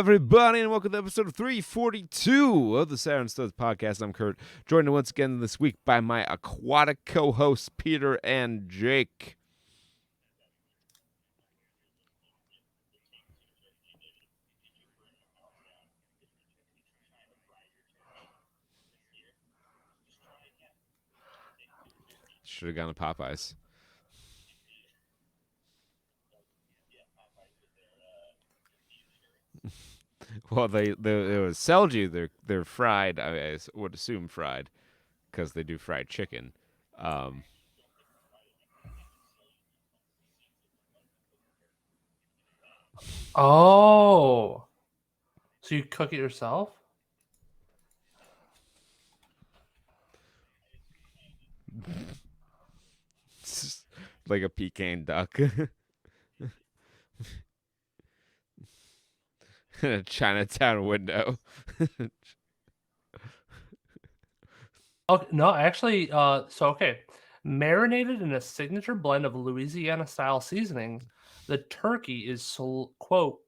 everybody, and welcome to episode 342 of the Saturn Studs Podcast. I'm Kurt, joined once again this week by my aquatic co-hosts, Peter and Jake. Should have gone to Popeyes. Well, they would sell you they're fried. I would assume fried, because they do fried chicken. Oh, so you cook it yourself? Like a Peking duck. In a Chinatown window. Okay, no, actually, okay. Marinated in a signature blend of Louisiana-style seasonings, the turkey is, quote,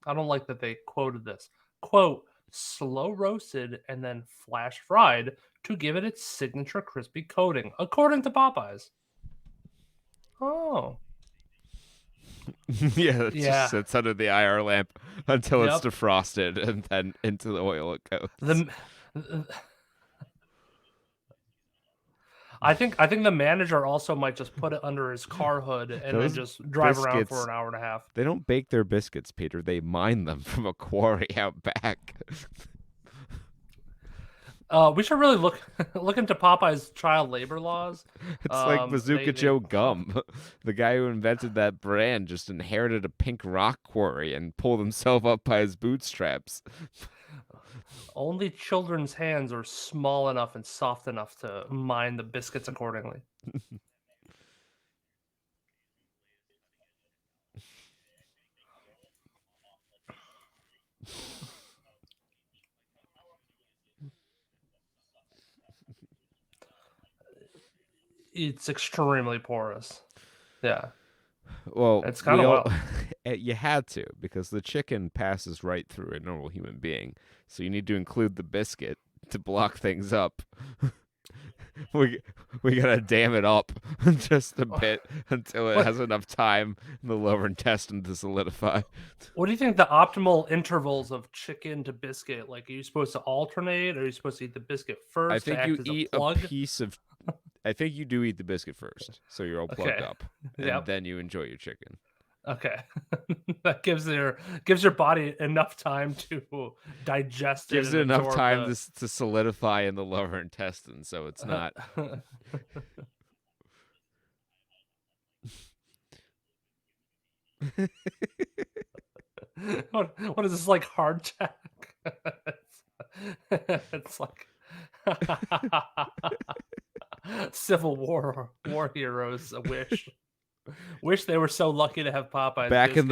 I don't like that they quoted this, quote, slow roasted and then flash fried to give it its signature crispy coating, according to Popeyes. Oh. Yeah, it just sits under the IR lamp until it's defrosted, and then into the oil it goes. I think the manager also might just put it under his car hood and then just drive around for an hour and a half. They don't bake their biscuits, Peter. They mine them from a quarry out back. We should really look into Popeye's child labor laws. It's like Bazooka Joe Gum. The guy who invented that brand just inherited a pink rock quarry and pulled himself up by his bootstraps. Only children's hands are small enough and soft enough to mine the biscuits accordingly. It's extremely porous. Yeah. Well, it's kind of you had to, because the chicken passes right through a normal human being. So you need to include the biscuit to block things up. we gotta dam it up just a bit until it has enough time in the lower intestine to solidify. What do you think the optimal intervals of chicken to biscuit? Like, are you supposed to alternate? Or are you supposed to eat the biscuit first? I think you eat a piece of. I think you do eat the biscuit first, so you're all plugged up, and then you enjoy your chicken. Okay, that gives your body enough time to digest it. Gives it enough time to solidify in the lower intestine, so it's not. What is this, like hardtack? It's like Civil War heroes. Wish they were so lucky to have Popeyes back in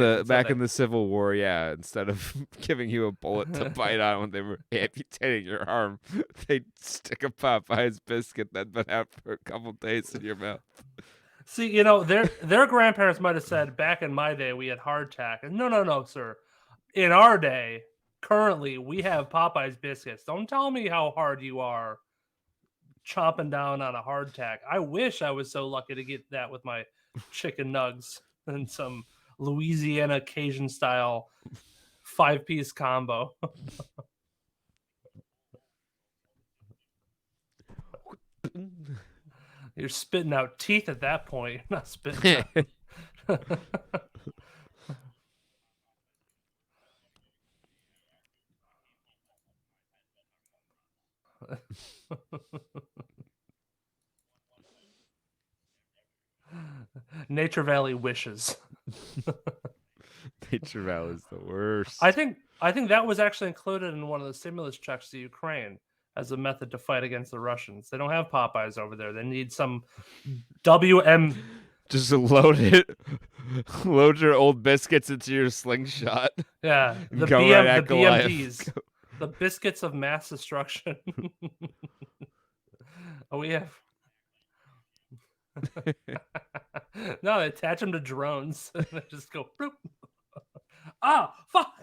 the Civil War. Yeah, instead of giving you a bullet to bite on when they were amputating your arm, they'd stick a Popeyes biscuit that'd been out for a couple days in your mouth. See, their grandparents might have said, back in my day we had hardtack. And no, sir. In our day, currently, we have Popeyes biscuits. Don't tell me how hard you are chomping down on a hardtack. I wish I was so lucky to get that with my chicken nugs and some Louisiana Cajun style 5-piece combo. You're spitting out teeth at that point. You're not spitting out. Nature Valley wishes. Nature Valley is the worst. I think that was actually included in one of the stimulus checks to Ukraine as a method to fight against the Russians. They don't have Popeyes over there. They need some WM. Just load your old biscuits into your slingshot. Yeah, the BMDs. The biscuits of mass destruction. Oh, we have. No, they attach them to drones. And they just go. Boop. Oh, fuck.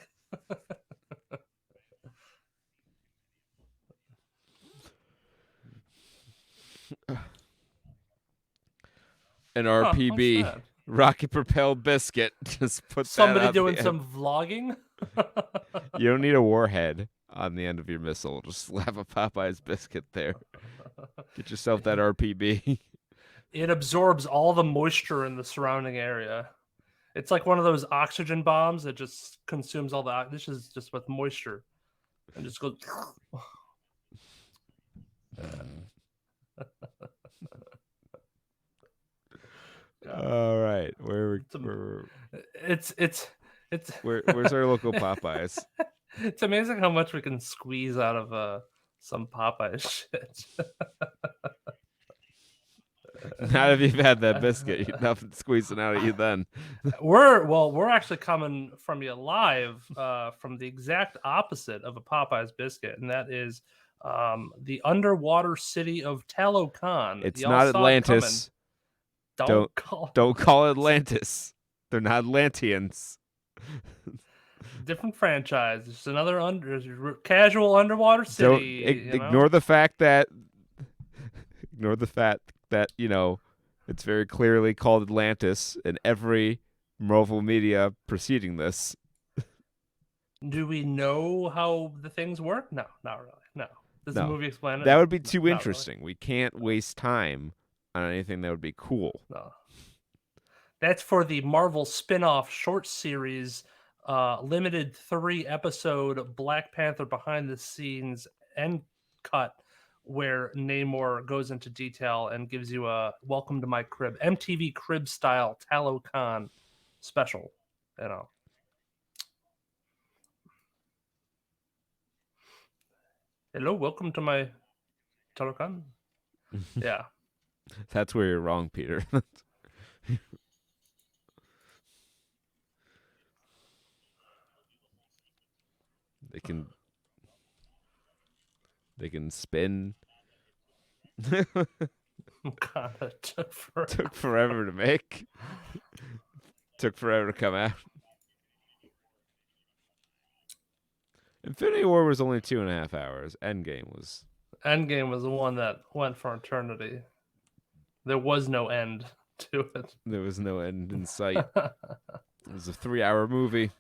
an Huh, what's RPB, that? rocket propelled biscuit. Just put that Somebody on doing the end. some vlogging? You don't need a warhead on the end of your missile. Just slap a Popeye's biscuit there. Get yourself that RPB. It absorbs all the moisture in the surrounding area. It's like one of those oxygen bombs that just consumes all the. This is just with moisture, and just goes. All right, It's where's our local Popeyes? It's amazing how much we can squeeze out of some Popeye shit. Not if you've had that biscuit. Nothing squeezing out of you then. We're actually coming from you live from the exact opposite of a Popeye's biscuit, and that is the underwater city of Talocan. It's Y'all not saw it coming. Atlantis. Don't Don't call it Atlantis. They're not Atlanteans. different franchise. It's another casual underwater city. Ignore the fact that it's very clearly called Atlantis in every Marvel media preceding this. Do we know how the things work? No, not really. No. Does the movie explain it? That would be too Not interesting. really. We can't waste time on anything that would be cool. No. That's for the Marvel spin-off short series, limited 3-episode Black Panther behind the scenes end cut, where Namor goes into detail and gives you a welcome to my crib, MTV crib style Talocan special. Hello, welcome to my Talocan. Yeah. That's where you're wrong, Peter. They can spin. God, it took forever. Took forever to make. Took forever to come out. Infinity War was only 2.5 hours. Endgame was the one that went for eternity. There was no end to it. There was no end in sight. It was a 3-hour movie.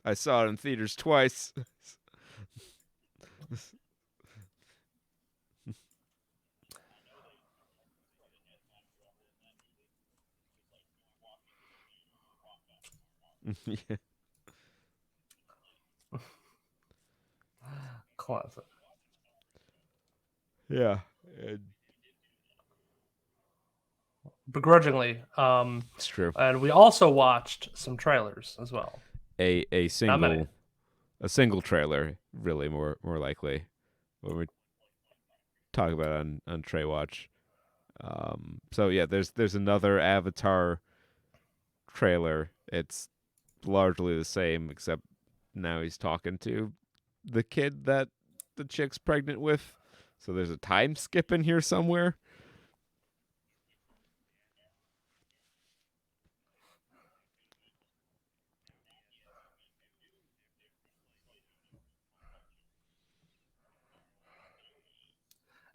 I saw it in theaters twice. Yeah. Classic. Yeah. Begrudgingly. It's true. And we also watched some trailers as well. A single trailer, really more likely, when we talk about it on Trae Watch. So yeah, there's another Avatar trailer. It's largely the same, except now he's talking to the kid that the chick's pregnant with. So there's a time skip in here somewhere.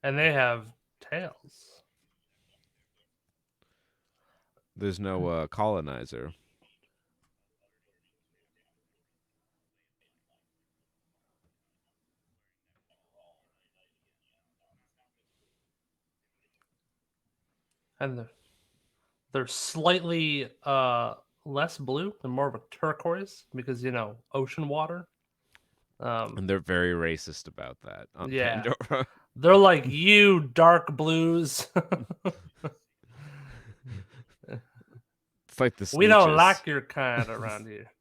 And they have tails. There's no colonizer. And they're slightly less blue and more of a turquoise because, ocean water. And they're very racist about that on Pandora. They're like, you dark blues. It's like the We don't Sneetches. like your kind around here.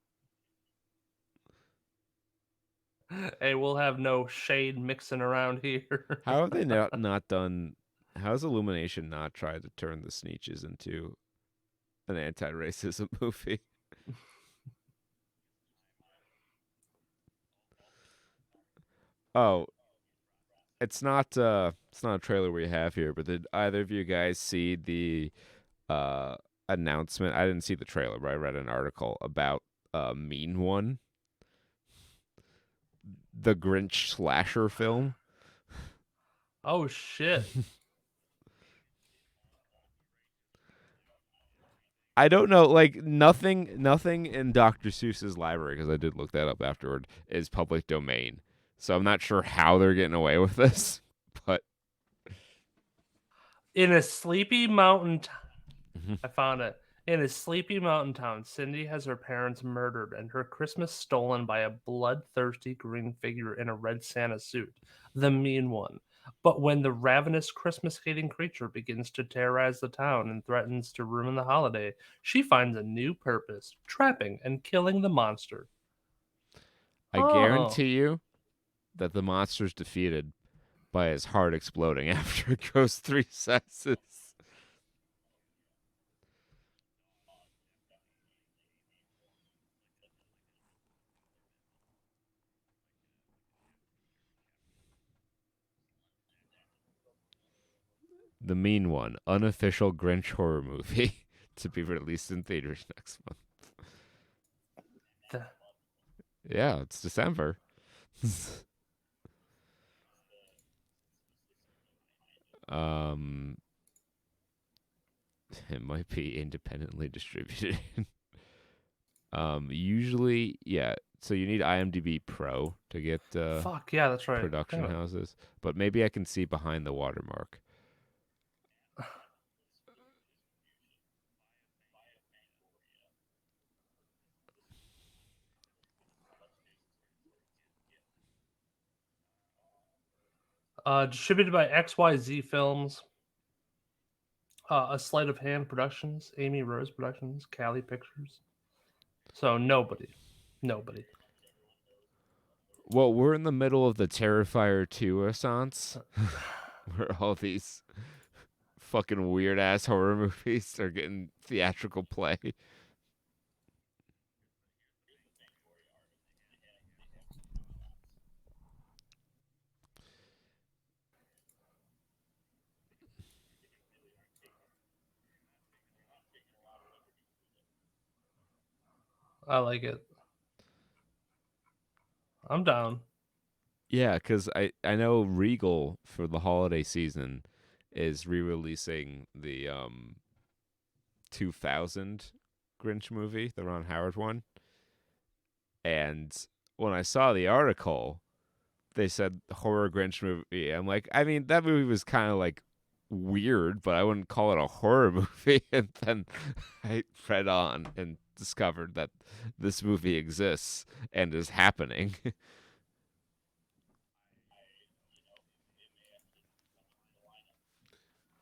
Hey, we'll have no shade mixing around here. How have they not done? How has Illumination not tried to turn the Sneetches into an anti-racism movie? Oh, it's not a trailer we have here, but did either of you guys see the announcement? I didn't see the trailer, but I read an article about Mean One, the Grinch slasher film. Oh shit. I don't know. Like nothing in Dr. Seuss's library, because I did look that up afterward, is public domain. So I'm not sure how they're getting away with this. But In a sleepy mountain Mhm. I found it. In a sleepy mountain town, Cindy has her parents murdered and her Christmas stolen by a bloodthirsty green figure in a red Santa suit, the mean one. But when the ravenous Christmas hating creature begins to terrorize the town and threatens to ruin the holiday, she finds a new purpose trapping and killing the monster. I Oh, guarantee you that the monster's defeated by his heart exploding after it goes three sentences. The Mean One, unofficial Grinch horror movie to be released in theaters next month. the, Yeah, it's December. um, it might be independently distributed. Usually, yeah. So you need IMDb Pro to get fuck yeah, that's right. production Damn it. houses, but maybe I can see behind the watermark. Distributed by XYZ Films, A Sleight of Hand Productions, Amy Rose Productions, Cali Pictures. So nobody. Well, we're in the middle of the Terrifier 2 renaissance, where all these fucking weird ass horror movies are getting theatrical play. I like it. I'm down. Yeah, because I know Regal for the holiday season is re-releasing the 2000 Grinch movie, the Ron Howard one. And when I saw the article, they said horror Grinch movie. I'm like, I mean, that movie was kind of like weird, but I wouldn't call it a horror movie. And then I read on and discovered that this movie exists and is happening.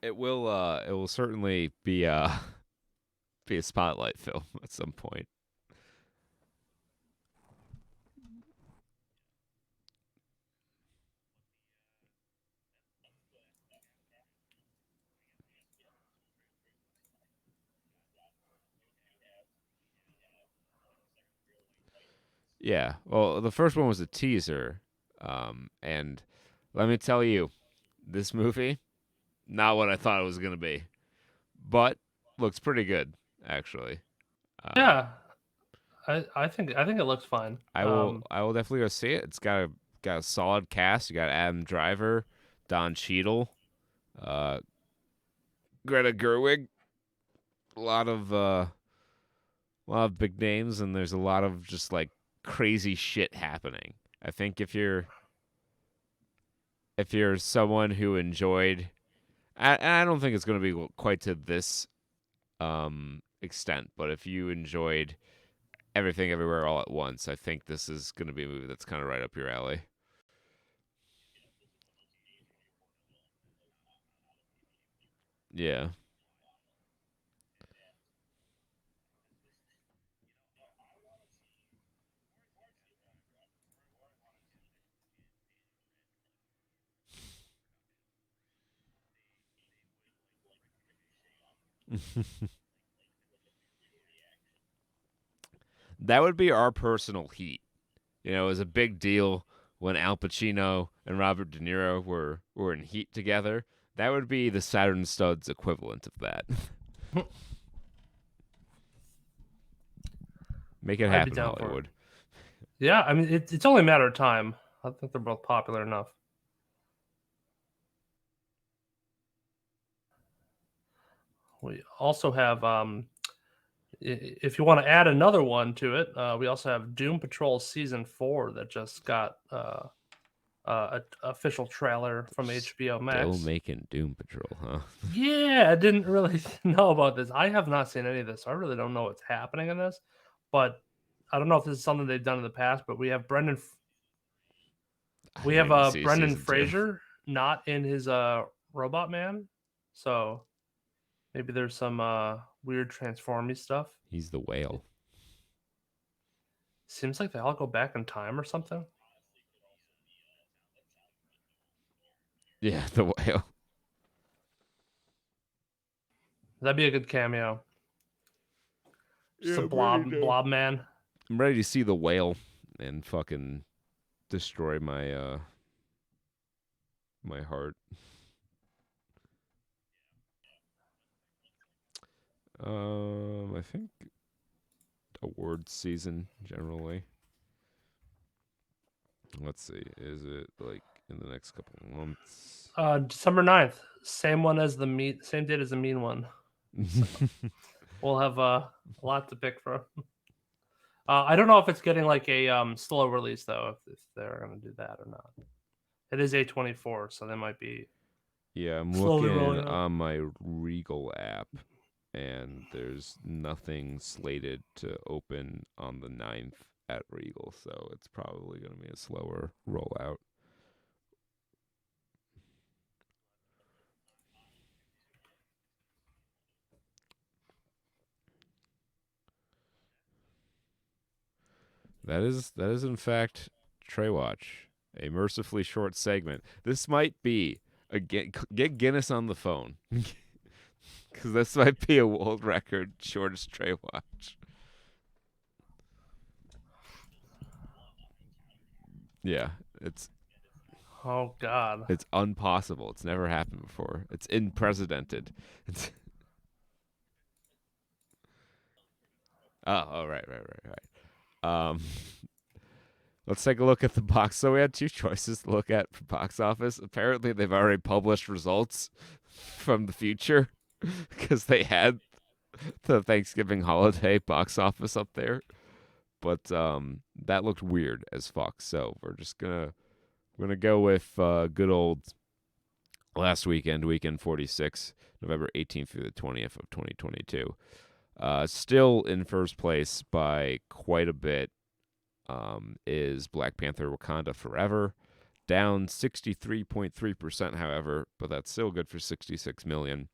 It will certainly be a spotlight film at some point. Yeah. Well, the first one was a teaser, and let me tell you, this movie not what I thought it was gonna be, but looks pretty good actually. Um, Yeah, I think it looks fine. I will definitely go see it. It's got a solid cast. You got Adam Driver, Don Cheadle, uh, Greta Gerwig. A lot of a lot of big names, and there's a lot of just like crazy shit happening. I think if you're someone who enjoyed, I don't think it's going to be quite to this extent, but if you enjoyed Everything Everywhere All at Once, I think this is going to be a movie that's kind of right up your alley. Yeah. That would be our personal heat. You know, it was a big deal when Al Pacino and Robert De Niro were in Heat together. That would be the Saturn Studs equivalent of that. Make it I'd be happen, down for it. Hollywood. Yeah, I mean it's only a matter of time. I think they're both popular enough. We also have If you want to add another one to it, we also have Doom Patrol Season 4 that just got an official trailer from HBO Still Max. making Doom Patrol, huh? Yeah, I didn't really know about this. I have not seen any of this, so I really don't know what's happening in this. But I don't know if this is something they've done in the past. But we have I need to see Brendan season 2. Fraser not in his Robot Man, so maybe there's some weird transformy stuff. He's the whale. Seems like they all go back in time or something. Yeah, the whale. That'd be a good cameo. Just a blob man. I'm ready to see the whale and fucking destroy my my heart. I think award season generally. Let's see. Is it like in the next couple of months? December 9th. Same date as the mean one. So we'll have a lot to pick from. I don't know if it's getting like a slow release though, if they're gonna do that or not. It is A24, so they might be. Yeah, I'm Slowly looking rolling out. on my Regal app, and there's nothing slated to open on the 9th at Regal, so it's probably going to be a slower rollout. That is in fact Trae Watch, a mercifully short segment. This might be get Guinness on the phone. Because this might be a world record shortest Trae Watch. Yeah, Oh God. it's impossible. It's never happened before. It's unprecedented. It's oh, right. Let's take a look at the box. So we had two choices to look at for box office. Apparently, they've already published results from the future because they had the Thanksgiving holiday box office up there. But that looked weird as fuck. So we're gonna go with good old last weekend 46, November 18th through the 20th of 2022. Still in first place by quite a bit is Black Panther Wakanda Forever. Down 63.3%, however, but that's still good for 66 million.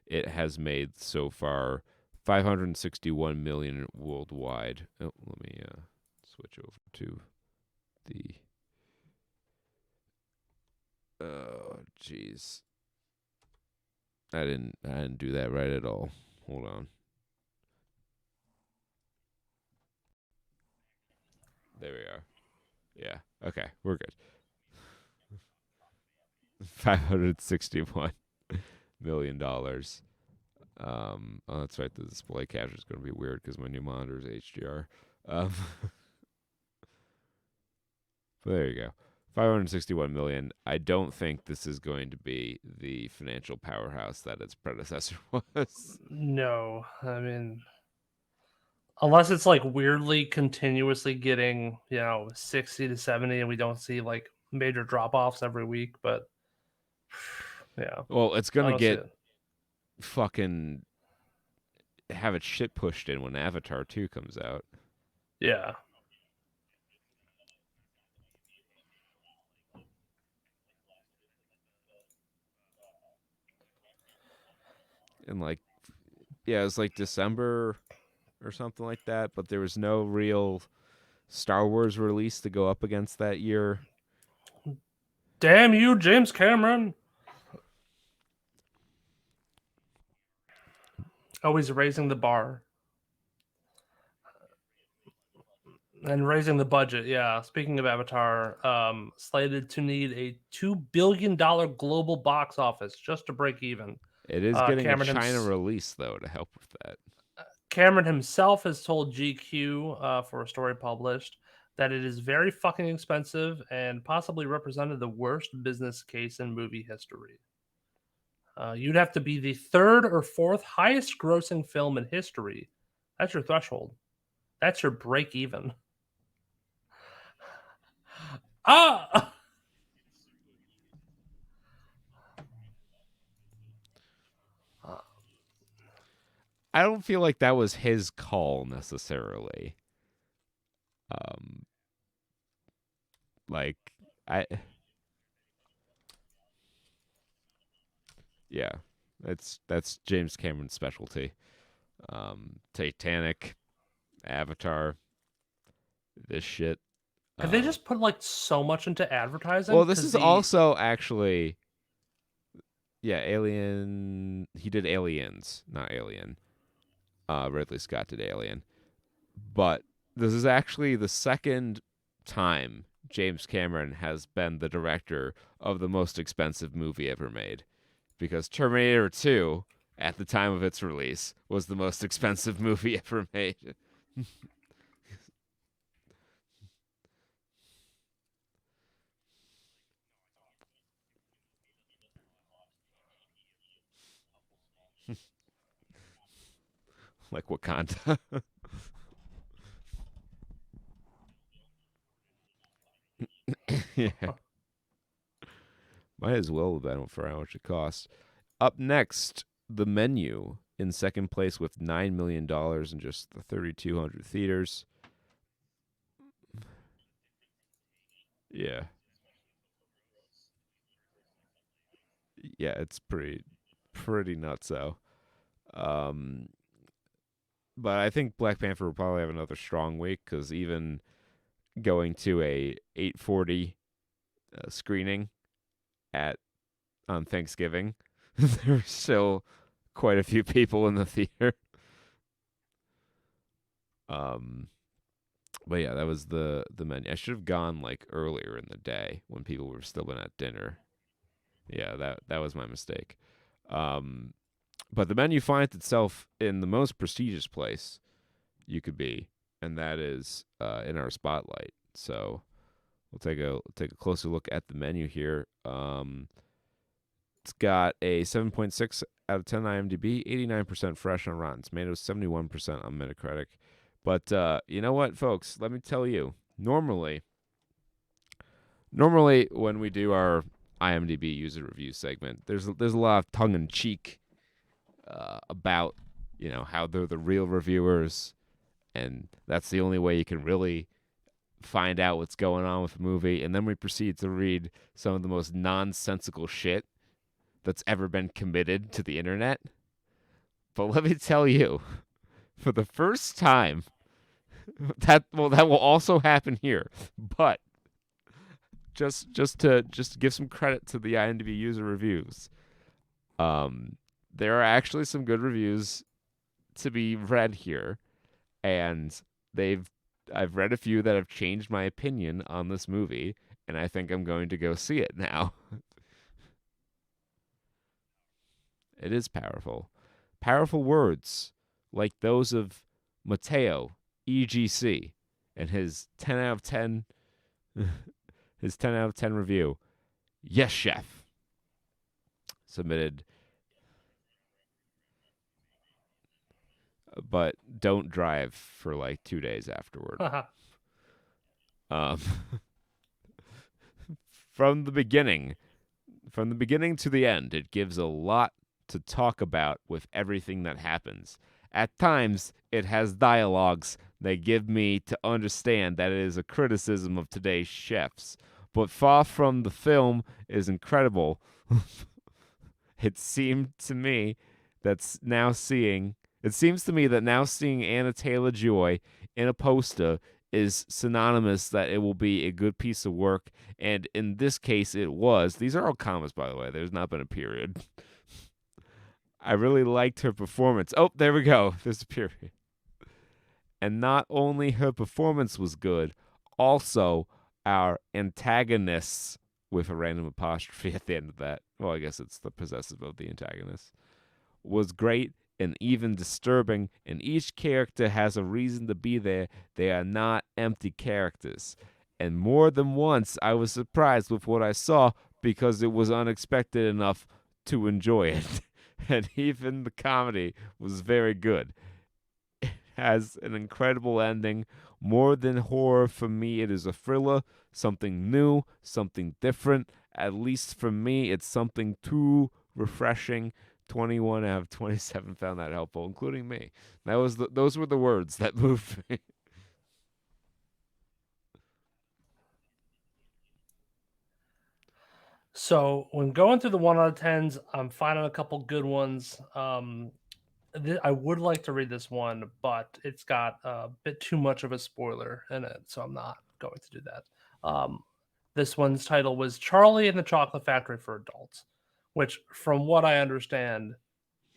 It has made so far 561 million worldwide. Oh, let me switch over to the jeez. I didn't do that right at all. Hold on. There we are. Yeah. Okay, we're good. 561 million dollars. Oh, that's right. The display capture is going to be weird because my new monitor is HDR. But there you go. 561 million. I don't think this is going to be the financial powerhouse that its predecessor was. No, I mean, unless it's like weirdly continuously getting 60 to 70, and we don't see like major drop offs every week. But yeah, Well, it's I going to don't see get it. fucking have its shit pushed in when Avatar 2 comes out. Yeah. And like, yeah, it was like December or something like that, but there was no real Star Wars release to go up against that year. Damn you, James Cameron. Always raising the bar and raising the budget. Yeah. Speaking of Avatar, slated to need a $2 billion global box office just to break even. It is getting a Cameron China himself. release though to help with that. Cameron himself has told GQ for a story published that it is very fucking expensive and possibly represented the worst business case in movie history. You'd have to be the third or fourth highest grossing film in history. That's your threshold. That's your break even. Ah! I don't feel like that was his call necessarily. Um, like I, yeah, that's James Cameron's specialty. Titanic, Avatar, this shit. Have they just put like so much into advertising? Well, this Because is the also actually, yeah, Alien. He did Aliens, not Alien. Ridley Scott did Alien, but this is actually the second time James Cameron has been the director of the most expensive movie ever made, because Terminator 2, at the time of its release, was the most expensive movie ever made. Like Wakanda. Yeah. Might as well have been for how much it cost. Up next, The Menu in second place with $9 million in just the 3,200 theaters. Yeah. Yeah, it's pretty nuts though. Um, but I think Black Panther will probably have another strong week because even going to a 8:40 screening at on Thanksgiving, there's still quite a few people in the theater. Um, but yeah, that was the menu. I should have gone like earlier in the day when people were still been at dinner. Yeah, that was my mistake. Um, but the menu finds itself in the most prestigious place you could be, and that is in our spotlight. So we'll take a closer look at the menu here. It's got a 7.6 out of 10 IMDb, 89% fresh on Rotten Tomatoes, 71% on Metacritic. But you know what, folks? Let me tell you. Normally when we do our IMDb user review segment, there's a lot of tongue in cheek about how they're the real reviewers, and that's the only way you can really find out what's going on with the movie. And then we proceed to read some of the most nonsensical shit that's ever been committed to the internet. But let me tell you, for the first time, that will also happen here. But just to give some credit to the IMDb user reviews, there are actually some good reviews to be read here, and I've read a few that have changed my opinion on this movie, and I think I'm going to go see it now. It is powerful. Powerful words like those of Mateo EGC and his 10 out of 10 his 10 out of 10 review. Yes, chef. Submitted, but don't drive for like 2 days afterward. Um from the beginning to the end, it gives a lot to talk about with everything that happens. At times, it has dialogues that give me to understand that it is a criticism of today's chefs. But far from the film is incredible. It seemed to me it seems to me that now seeing Anna Taylor-Joy in a poster is synonymous that it will be a good piece of work, and in this case it was. These are all commas, by the way. There's not been a period. I really liked her performance. Oh, there we go. There's a period. And not only her performance was good, also our antagonists, with a random apostrophe at the end of that. Well, I guess it's the possessive of the antagonist. Was great and even disturbing, and each character has a reason to be there. They are not empty characters. And more than once, I was surprised with what I saw because it was unexpected enough to enjoy it. And even the comedy was very good. It has an incredible ending. More than horror for me, it is a thriller, something new, something different. At least for me, it's something too refreshing. 21 out of 27 found that helpful, including me. Those were the words that moved me. So when going through the 1 out of 10s, I'm finding a couple good ones. I would like to read this one, but it's got a bit too much of a spoiler in it, so I'm not going to do that. This one's title was Charlie and the Chocolate Factory for Adults, which, from what I understand,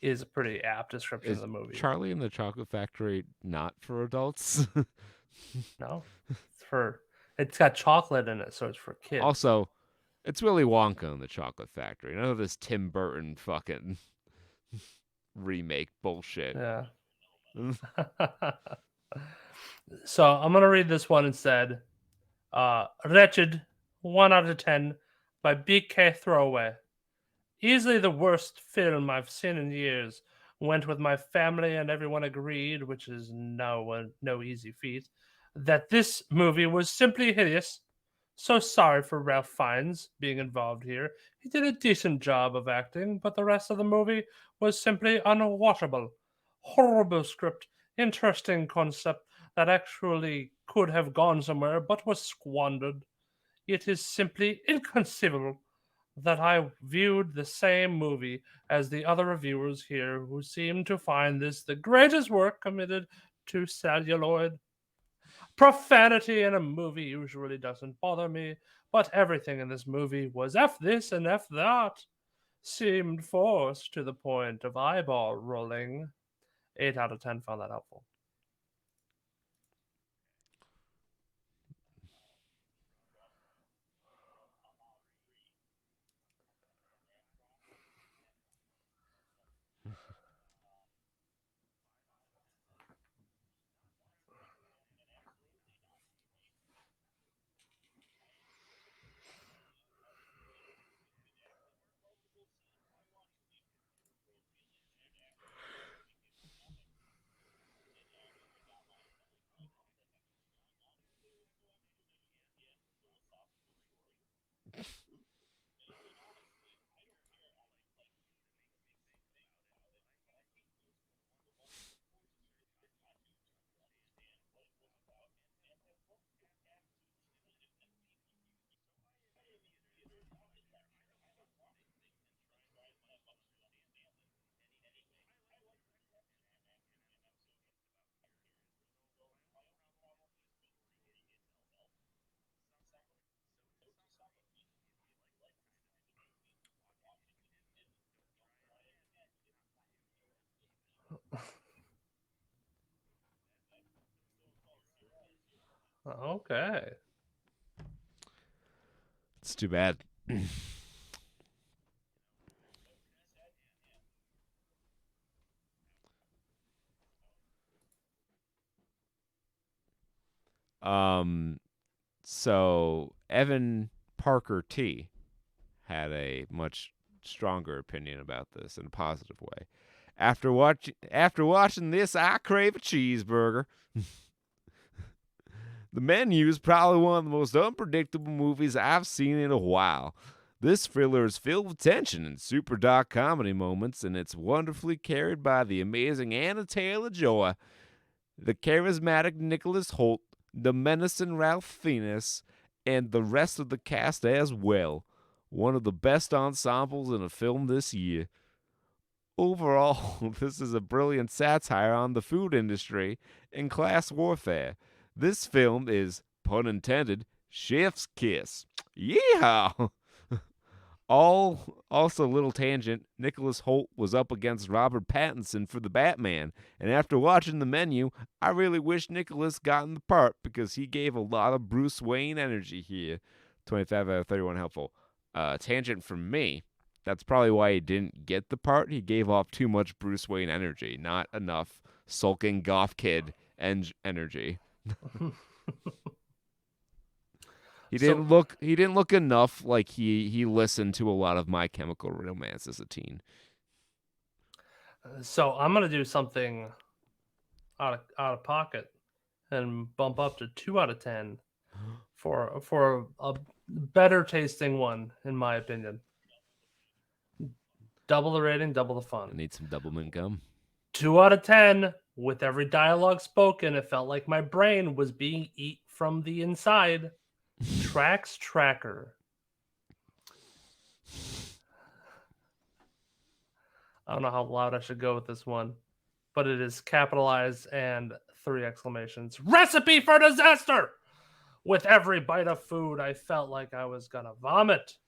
is a pretty apt description of Is the movie. Charlie and the Chocolate Factory not for adults? No, it's got chocolate in it, so it's for kids. Also, it's Willy Wonka and the Chocolate Factory. None of this Tim Burton fucking remake bullshit. Yeah. So I'm gonna read this one instead. Wretched, 1 out of 10 by BK Throwaway. Easily the worst film I've seen in years. Went with my family and everyone agreed, which is no easy feat, that this movie was simply hideous. So sorry for Ralph Fiennes being involved here. He did a decent job of acting, but the rest of the movie was simply unwatchable. Horrible script, interesting concept that actually could have gone somewhere but was squandered. It is simply inconceivable that I viewed the same movie as the other reviewers here who seem to find this the greatest work committed to celluloid. Profanity in a movie usually doesn't bother me, but everything in this movie was F this and F that. Seemed forced to the point of eyeball rolling. 8 out of 10 found that helpful. Okay. It's too bad. So Evan Parker T had a much stronger opinion about this in a positive way. After watching this, I crave a cheeseburger. The Menu is probably one of the most unpredictable movies I've seen in a while. This thriller is filled with tension and super dark comedy moments, and it's wonderfully carried by the amazing Anna Taylor-Joy, the charismatic Nicholas Hoult, the menacing Ralph Fiennes, and the rest of the cast as well. One of the best ensembles in a film this year. Overall, this is a brilliant satire on the food industry and class warfare. This film is, pun intended, chef's kiss. Yeehaw! Also, little tangent, Nicholas Hoult was up against Robert Pattinson for the Batman, and after watching The Menu, I really wish Nicholas got in the part because he gave a lot of Bruce Wayne energy here. 25 out of 31 helpful. Tangent from me. That's probably why he didn't get the part. He gave off too much Bruce Wayne energy, not enough sulking goth kid energy. He So, didn't look enough like he listened to a lot of My Chemical Romance as a teen. so I'm gonna do something out of pocket and bump up to 2 out of 10 for a better tasting one, in my opinion. Double the rating, double the I fun. need some Doublemint gum. 2 out of 10. With every dialogue spoken, it felt like my brain was being eat from the inside. Trax Tracker. I don't know how loud I should go with this one, but it is capitalized and 3 exclamations. Recipe for disaster! With every bite of food, I felt like I was gonna vomit.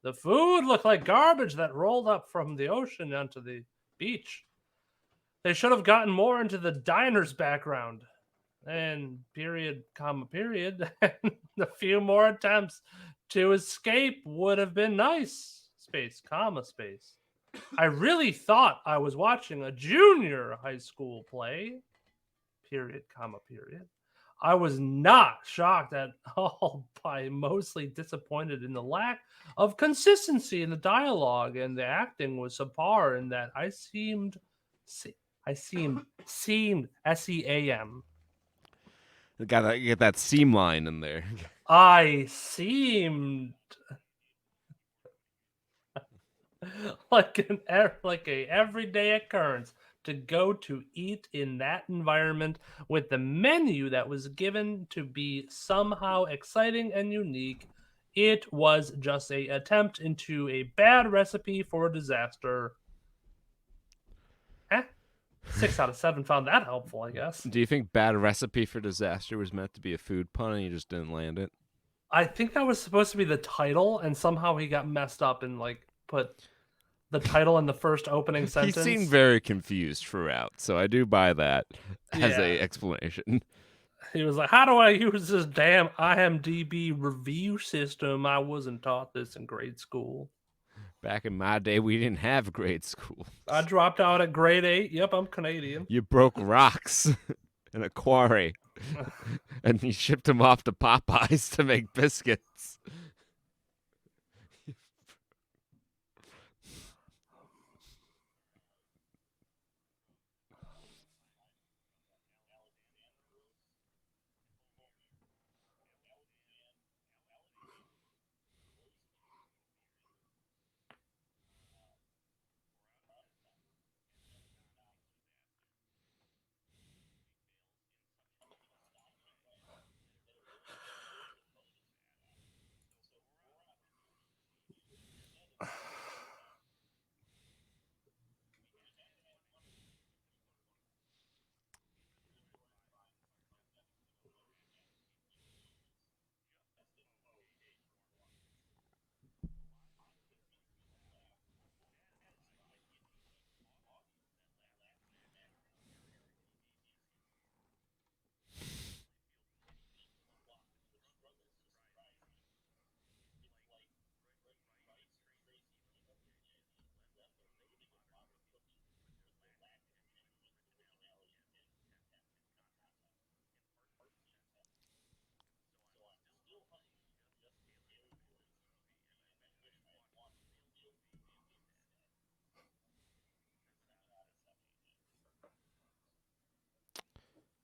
The food looked like garbage that rolled up from the ocean onto the beach. They should have gotten more into the diner's background. And period, comma, period. And a few more attempts to escape would have been nice. Space, comma, space. I really thought I was watching a junior high school play. Period, comma, period. I was not shocked at all, by mostly disappointed in the lack of consistency in the dialogue, and the acting was subpar in that seemed SEAM. Got get that seam line in there. I seemed like like a everyday occurrence to go to eat in that environment, with the menu that was given to be somehow exciting and unique. It was just a attempt into a bad recipe for disaster. 6 out of 7 found that helpful, I guess. Do you think Bad Recipe for Disaster was meant to be a food pun and you just didn't land it? I think that was supposed to be the title, and somehow he got messed up and like put the title in the first opening sentence. He seemed very confused throughout, so I do buy that as Yeah. a explanation. He was like, "How do I use this damn IMDb review system? I wasn't taught this in grade school. Back in my day, we didn't have grade school. I dropped out at grade 8. Yep, I'm Canadian." You broke rocks in a quarry, and you shipped them off to Popeyes to make biscuits.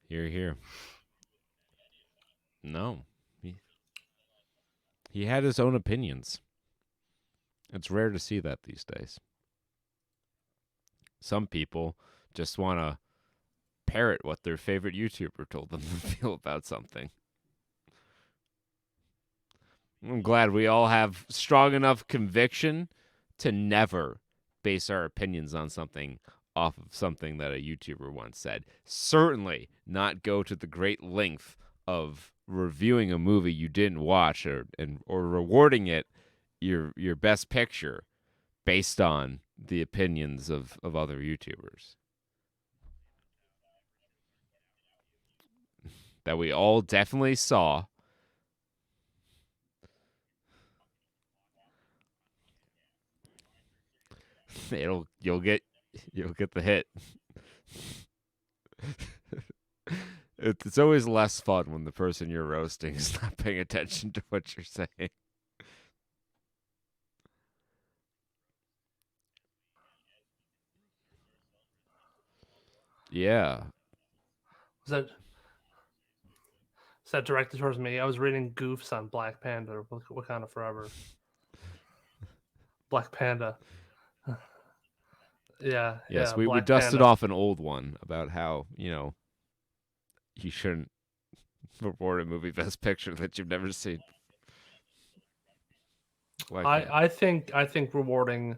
Here. No. He had his own opinions. It's rare to see that these days. Some people just want to parrot what their favorite YouTuber told them to feel about something. I'm glad we all have strong enough conviction to never base our opinions on something off of something that a YouTuber once said. Certainly not go to the great length of reviewing a movie you didn't watch or rewarding it your best picture based on the opinions of other YouTubers. That we all definitely saw. You'll get the hit. It's always less fun when the person you're roasting is not paying attention to what you're saying. Yeah. Was that directed towards me? I was reading goofs on Black Panda, Wakanda Forever. Black Panda. Yeah, Yes, we Black dusted Panda. off an old one about how, you shouldn't reward a movie Best Picture that you've never seen. Like that. I think rewarding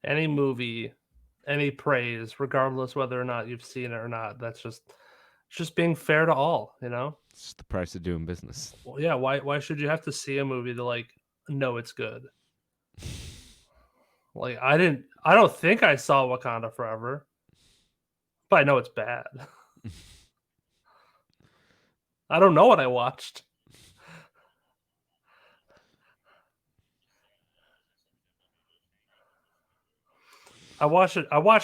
any movie, any praise, regardless whether or not you've seen it or not, that's just being fair to all, you know? It's just the price of doing business. Well, yeah, why should you have to see a movie to like know it's good? Like I don't think I saw Wakanda Forever, but I know it's bad. I don't know what I watched. I watched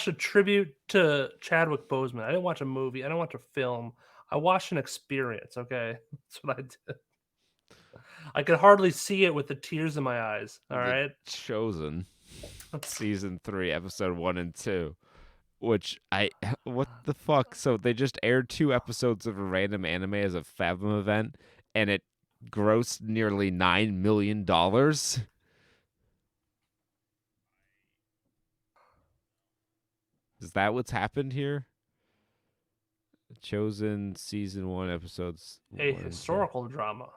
a tribute to Chadwick Boseman. I didn't watch a movie. I didn't watch a film. I watched an experience, okay? That's what I did. I could hardly see it with the tears in my eyes, all The right? Chosen, season 3, episode 1 and 2. Which what the fuck? So they just aired 2 episodes of a random anime as a Fathom event, and it grossed nearly $9 million. Is that what's happened here? Chosen season 1 episodes. A 1 and 2. historical drama.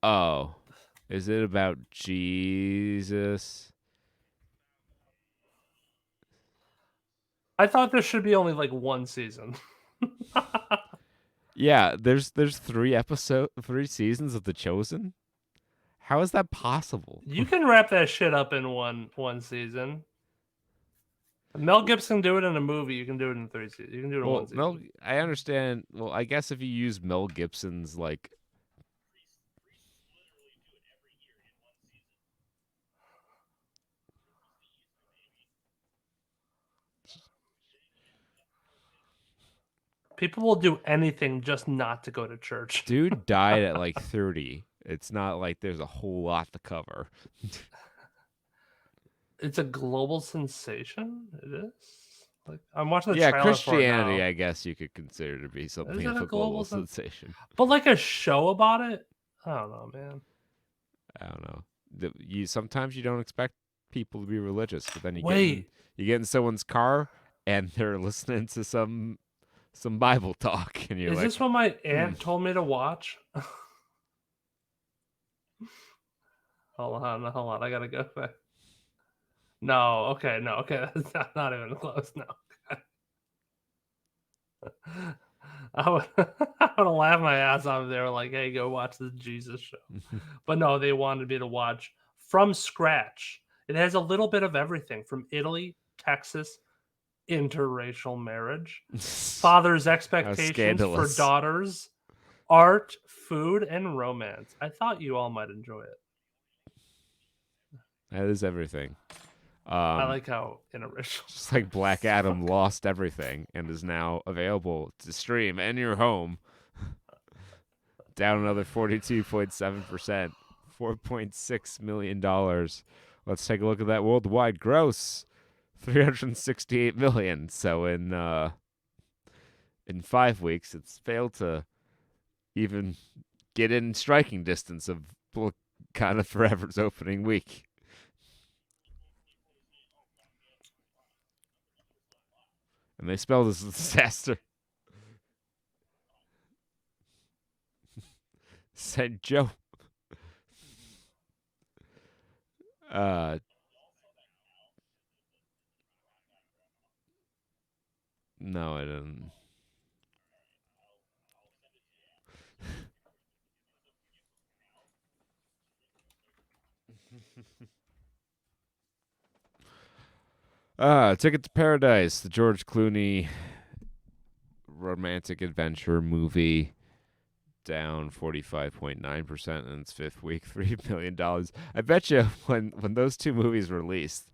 Oh, is it about Jesus? I thought there should be only like one season. Yeah, there's 3 seasons of The Chosen. How is that possible? You can wrap that shit up in one season. Mel Gibson do it in a movie. You can do it in 3 seasons. You can do it in one season. I understand. Well, I guess if you use Mel Gibson's like People will do anything just not to go to church. dude died at like 30. It's not like there's a whole lot to cover. It's a global sensation. It is. Like I'm watching the Yeah, trailer Christianity, for it now. I guess you could consider to be something Is it of a a global global sensation. But like a show about it? I don't know, man. I don't know. Sometimes you don't expect people to be religious, but then Wait, you get in someone's car and they're listening to some Bible talk, and you're is like, this what my aunt told me to watch? Hold on. I gotta go back. No, okay, that's not even close. No, I would, I would laugh my ass off if they were like, "Hey, go watch the Jesus show." But no, they wanted me to watch from scratch. It has a little bit of everything from Italy, Texas, interracial marriage, father's expectations for scandalous. daughters, art, food, and romance. I thought you all might enjoy it. That is everything. I like how interracial. Just like Black Adam lost everything and is now available to stream in your home. Down another 42.7%, $4.6 million. Let's take a look at that worldwide gross. 368 million. So in 5 weeks, it's failed to even get in striking distance of Wakanda Forever's opening week. And they spelled this disaster. Said Joe. No, I didn't. Ticket to Paradise, the George Clooney romantic adventure movie, down 45.9% in its 5th week, $3 million. I bet you when those 2 movies released,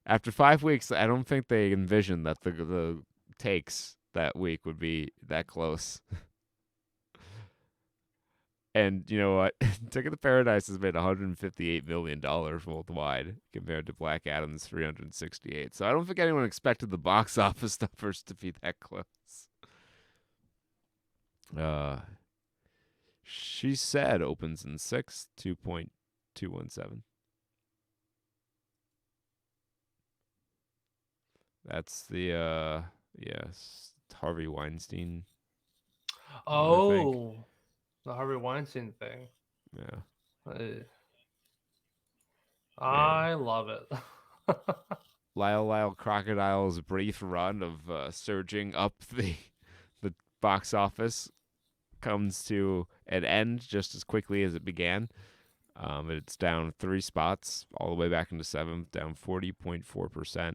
after 5 weeks, I don't think they envisioned that the takes that week would be that close. And you know what? Ticket to Paradise has made $158 million worldwide compared to Black Adam's 368. So I don't think anyone expected the box office numbers to be that close. She Said opens in 6, 2.217. That's the yes, Harvey Weinstein one, I think. Oh, the Harvey Weinstein thing. Yeah. Man. I love it. Lyle Crocodile's brief run of surging up the box office comes to an end just as quickly as it began. It's down 3 spots all the way back into 7th, down 40.4%,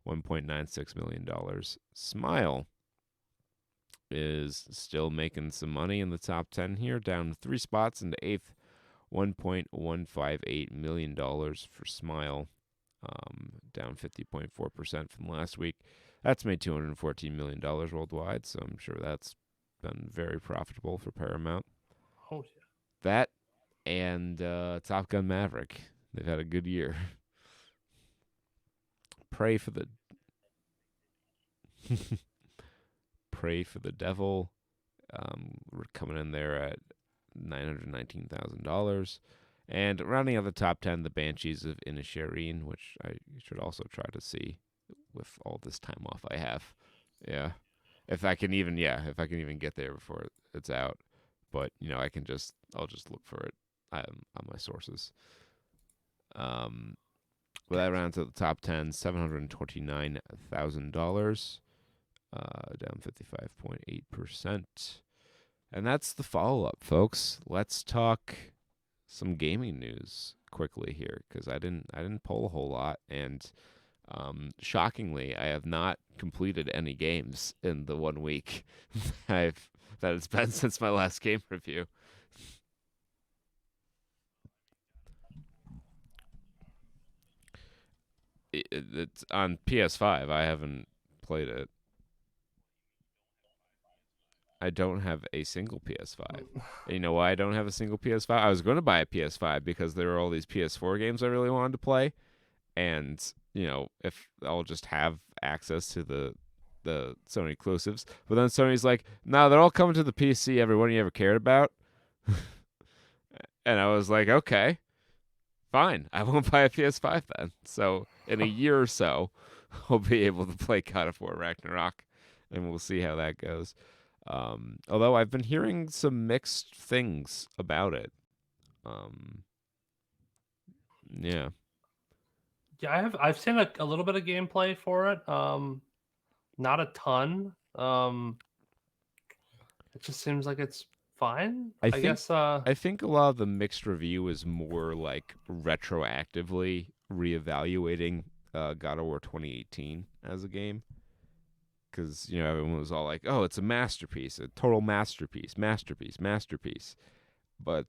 $1.96 million. Smile is still making some money in the top 10 here, down 3 spots into 8th, $1.158 million for Smile, down 50.4% from last week. That's made $214 million worldwide, so I'm sure that's been very profitable for Paramount. Oh, yeah. That and Top Gun Maverick. They've had a good year. Pray for the Devil. We're coming in there at $919,000. And rounding out the top 10, the Banshees of Inisherin, which I should also try to see with all this time off I have. Yeah. If I can even get there before it's out. But, I'll just look for it on my sources. Well, that rounds to the top 10, $729,000, down 55.8%. And that's the follow-up, folks. Let's talk some gaming news quickly here, because I didn't pull a whole lot, and shockingly, I have not completed any games in the 1 week that it's been since my last game review. It's on PS5. I haven't played it. I don't have a single PS5. And you know why I don't have a single PS5? I was going to buy a PS5 because there were all these PS4 games I really wanted to play. And, if I'll just have access to the Sony exclusives. But then Sony's like, no, they're all coming to the PC, every one you ever cared about. And I was like, okay, fine. I won't buy a PS5 then. So in a year or so, I'll be able to play God of War Ragnarok. And we'll see how that goes. Although I've been hearing some mixed things about it. Yeah. Yeah, I've seen a little bit of gameplay for it. Not a ton. It just seems like it's fine. I guess I think a lot of the mixed review is more like retroactively reevaluating God of War 2018 as a game. Because, everyone was all like, oh, it's a masterpiece, a total masterpiece. But,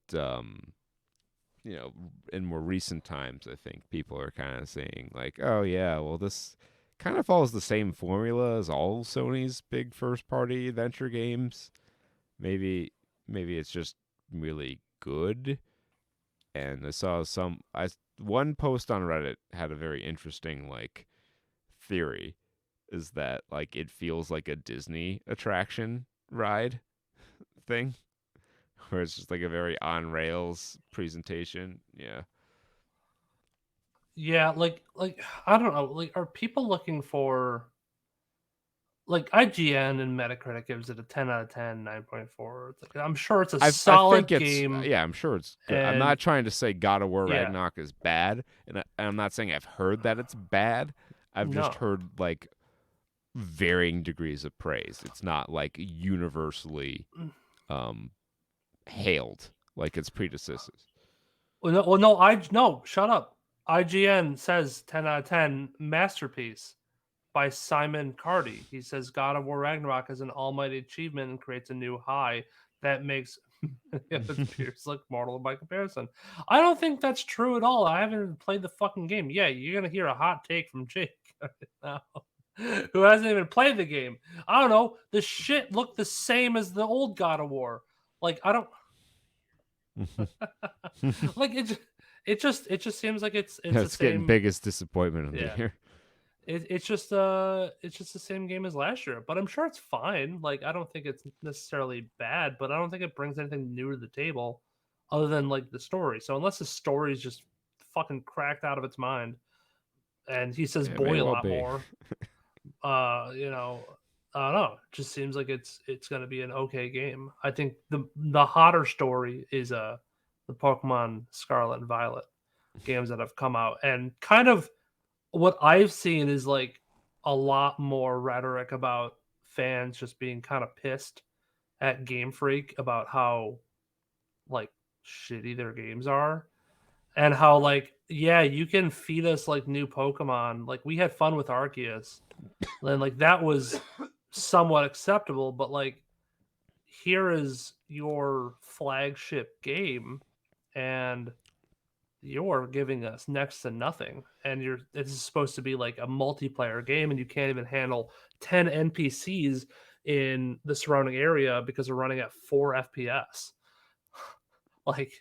in more recent times, I think people are kind of saying, like, oh, yeah, well, this kind of follows the same formula as all Sony's big first-party adventure games. Maybe it's just really good. And I saw one post on Reddit had a very interesting, like, theory. Is that, like, it feels like a Disney attraction ride thing, where it's just like a very on rails presentation. Yeah. yeah, like I don't know. Like, are people looking for, like, IGN and Metacritic gives it a 10 out of 10, 9.4. It's like, I'm sure it's a I solid think it's game. yeah, I'm sure it's good. I'm And not trying to say God of War yeah, Ragnarok is bad, and I'm not saying I've heard that it's bad. I've just no. heard, like, varying degrees of praise. It's not, like, universally hailed like its predecessors. Well, no, shut up. IGN says 10 out of 10 masterpiece by Simon Cardy. He says God of War Ragnarok is an almighty achievement and creates a new high that makes its peers look mortal by comparison. I don't think that's true at all. I haven't even played the fucking game. Yeah, you're gonna hear a hot take from Jake right now. who hasn't even played the game. I don't know. The shit looked the same as the old God of War. Like I don't like it. It just seems like it's the That's getting same. biggest disappointment of the Yeah. year. It's just the same game as last year, but I'm sure it's fine. Like I don't think it's necessarily bad, but I don't think it brings anything new to the table other than like the story. So unless the story is just fucking cracked out of its mind and he says It may boy a well lot be. more, you know, I don't know. It just seems like it's going to be an okay game. I think the hotter story is the Pokemon Scarlet and Violet games that have come out and kind of what I've seen is like a lot more rhetoric about fans just being kind of pissed at Game Freak about how like shitty their games are and how like yeah, you can feed us like new Pokemon. Like we had fun with Arceus. And like that was somewhat acceptable, but like here is your flagship game and you're giving us next to nothing and it's supposed to be like a multiplayer game and you can't even handle 10 npcs in the surrounding area because they're running at 4 fps. Like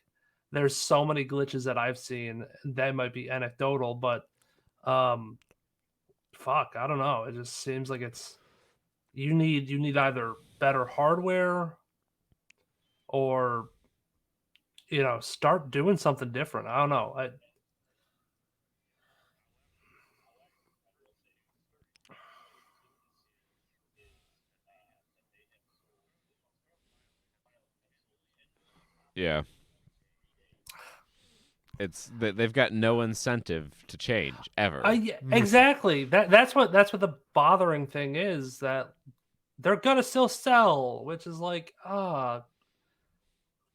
there's so many glitches that I've seen that might be anecdotal, but um fuck, I don't know, it just seems like it's you need either better hardware or start doing something different. I don't know. Yeah. They've got no incentive to change ever. Yeah, exactly. That's what the bothering thing is, that they're gonna still sell, which is like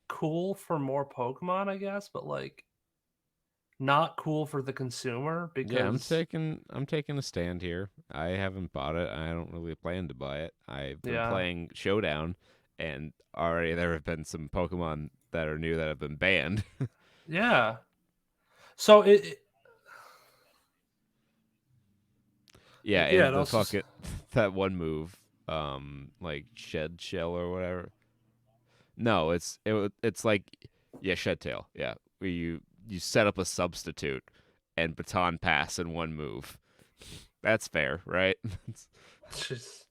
cool for more Pokemon, I guess, but like not cool for the consumer Yeah, because I'm taking a stand here. I haven't bought it. I don't really plan to buy it. I've been yeah, playing Showdown, and already there have been some Pokemon that are new that have been banned. yeah. So Yeah, yeah, and it the also fucking that one move, like Shed Shell or whatever. No, it's like yeah, Shed Tail. Yeah, where you set up a substitute and baton pass in one move. That's fair, right? just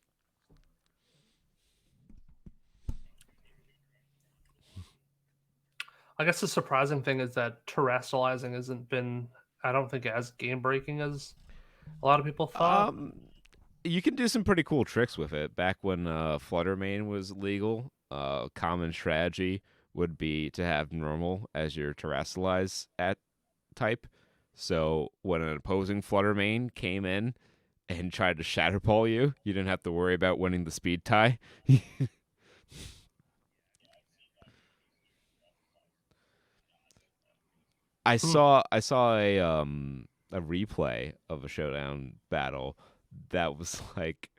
I guess the surprising thing is that terrestrializing hasn't been, I don't think, as game breaking as a lot of people thought. um, you can do some pretty cool tricks with it. Back when Fluttermane was legal, common strategy would be to have normal as your terrestrialize at type. So when an opposing Fluttermane came in and tried to Shatterball you, you didn't have to worry about winning the speed tie. Hmm. I saw a replay of a showdown battle that was like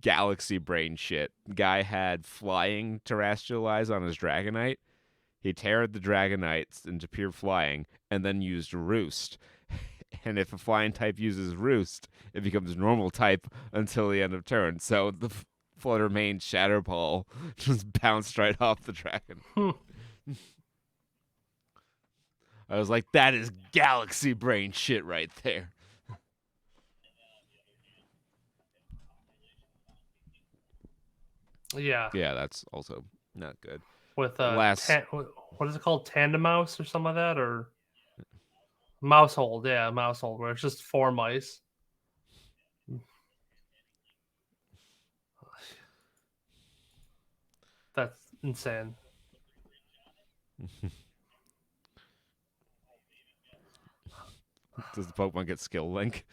galaxy brain shit. Guy had flying terrestrialize on his Dragonite. He teared the Dragonites into pure flying and then used Roost. And if a flying type uses Roost, it becomes normal type until the end of turn. So the Flutter Mane Shatter Ball just bounced right off the dragon. Hmm. I was like, that is galaxy brain shit right there. Yeah, Yeah, that's also not good. with Last, what is it called, tandem mouse or something like that, or mousehold? Yeah, mousehold, where it's just four mice. That's insane. does the Pokemon get skill link?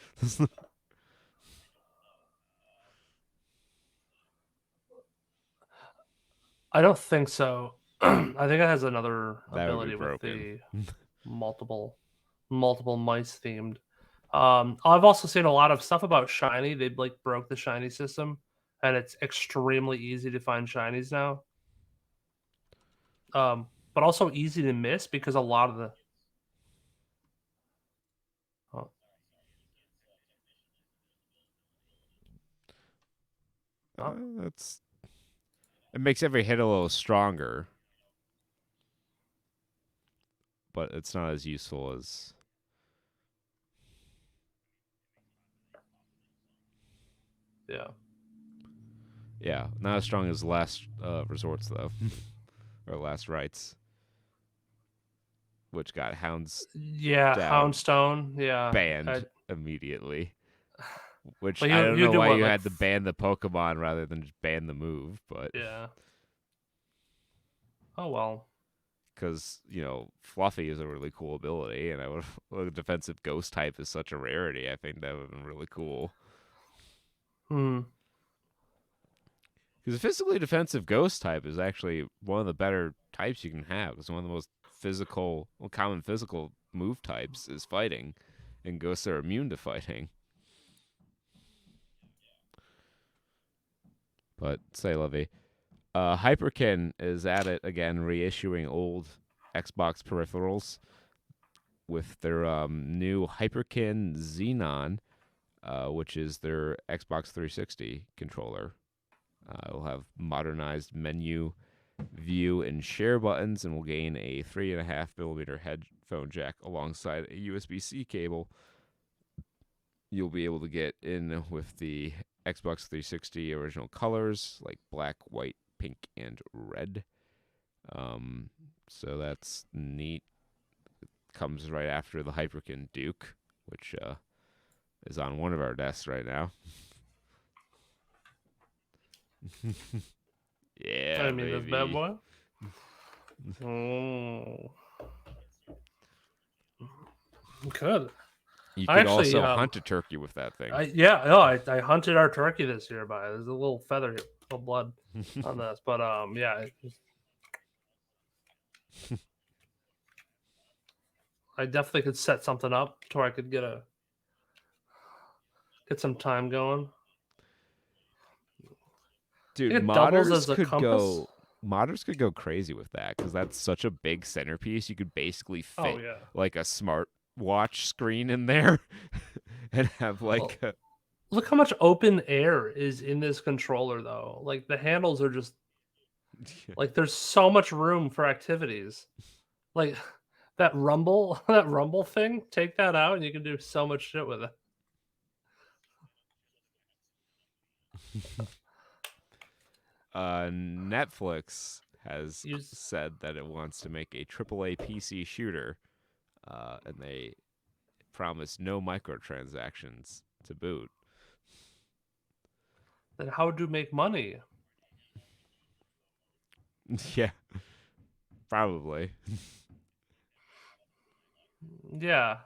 I don't think so. I think it has another That would be ability with broken. the multiple multiple mice themed. I've also seen a lot of stuff about shiny. They like broke the shiny system, and it's extremely easy to find shinies now. But also easy to miss because a lot of the oh, That's it makes every hit a little stronger, but it's not as useful as. Yeah. Yeah, not as strong as Last Resorts though, or Last Rites, which got Hounds Yeah, down Houndstone. Yeah. banned immediately. Which But I don't you know do why what, you like had to ban the Pokemon rather than just ban the move, but yeah. Oh well. because Fluffy is a really cool ability, and a defensive Ghost type is such a rarity. I think that would have been really cool. Hmm. Because a physically defensive Ghost type is actually one of the better types you can have. It's one of the most common physical move types is fighting, and Ghosts are immune to fighting. But say, Levy, Hyperkin is at it again, reissuing old Xbox peripherals with their new Hyperkin Xenon, which is their Xbox 360 controller. It'll have modernized menu, view, and share buttons, and will gain a 3.5mm headphone jack alongside a USB-C cable. You'll be able to get in with the Xbox 360 original colors like black, white, pink, and red. So that's neat. It comes right after the Hyperkin Duke, which is on one of our desks right now. Yeah, I mean, this bad baby. boy. Oh. Good. You I could actually, also hunt a turkey with that thing. I hunted our turkey this year by there's a little feather, little blood on this, but yeah, I definitely could set something up to where I could get some time going. Dude, It doubles as a modders compass. could go crazy with that because that's such a big centerpiece. You could basically Oh fit yeah. like a smart watch screen in there and have Well, like look how much open air is in this controller, though. Like the handles are just like there's so much room for activities. Like that rumble, that rumble thing. Take that out, and you can do so much shit with it. Netflix has Use said that it wants to make a AAA PC shooter, and they promise no microtransactions to boot. then how to make money? Yeah, probably. Yeah,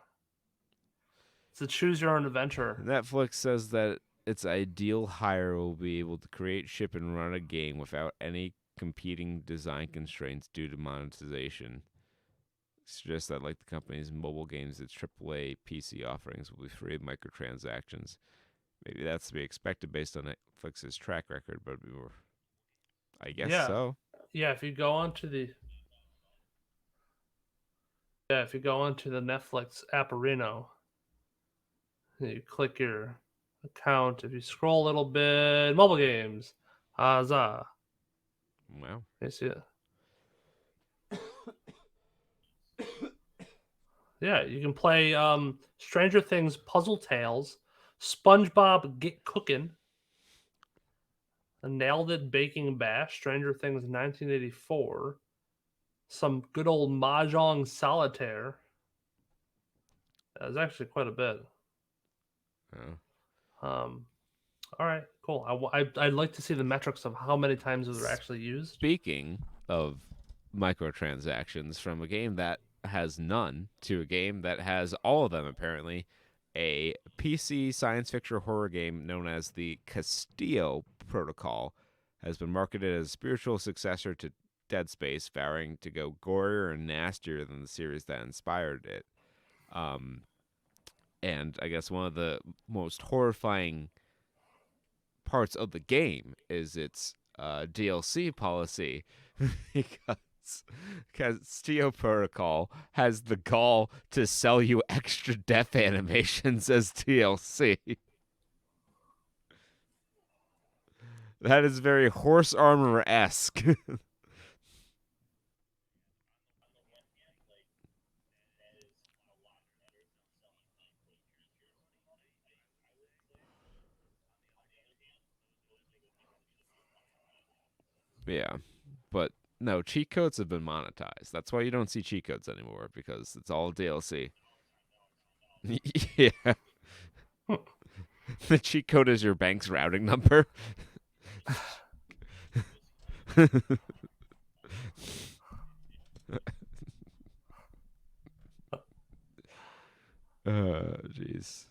it's a choose your own adventure. Netflix says that its ideal hire will be able to create, ship, and run a game without any competing design constraints due to monetization. Suggests that, like the company's mobile games, its AAA PC offerings will be free of microtransactions. Maybe that's to be expected based on Netflix's track record, but I guess Yeah, so. yeah. If you go onto the Netflix Apparino, you click your account. If you scroll a little bit, mobile games, huzzah! Wow. You see it? Yeah, you can play Stranger Things Puzzle Tales, SpongeBob Get Cookin', Nailed It Baking Bash, Stranger Things 1984, some good old Mahjong Solitaire. That was actually quite a bit. Um, all right, cool. I'd like to see the metrics of how many times those are actually used. Speaking of microtransactions, from a game that has none to a game that has all of them, apparently, a PC science fiction horror game known as the Castillo Protocol has been marketed as a spiritual successor to Dead Space, vowing to go gorier and nastier than the series that inspired it. And I guess one of the most horrifying parts of the game is its DLC policy because Castillo Protocol has the gall to sell you extra death animations as DLC. That is very horse armor esque. Yeah, but no, cheat codes have been monetized. That's why you don't see cheat codes anymore because it's all DLC. Yeah, the cheat code is your bank's routing number. Jeez.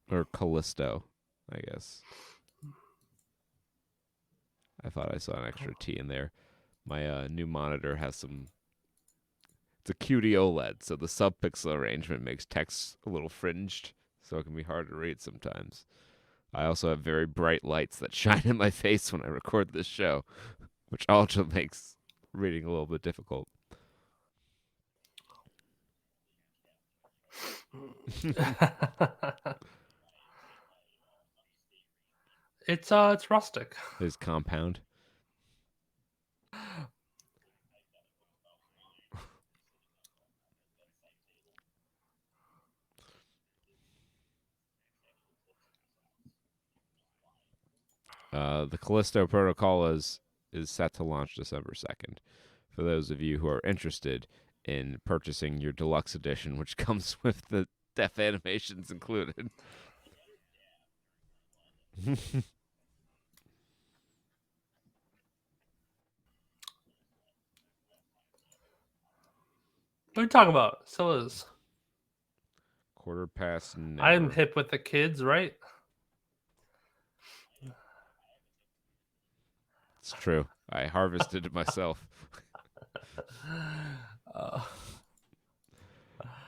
Or Callisto, I guess. I thought I saw an extra T in there. My new monitor has some. It's a QD OLED, so the subpixel arrangement makes text a little fringed, so it can be hard to read sometimes. I also have very bright lights that shine in my face when I record this show, which also makes reading a little bit difficult. It's rustic. Is compound. The Callisto protocol is set to launch December 2nd. For those of you who are interested in purchasing your deluxe edition, which comes with the deaf animations included. What are you talking about? So is Quarter past never. I'm hip with the kids, right? It's true. I harvested it myself.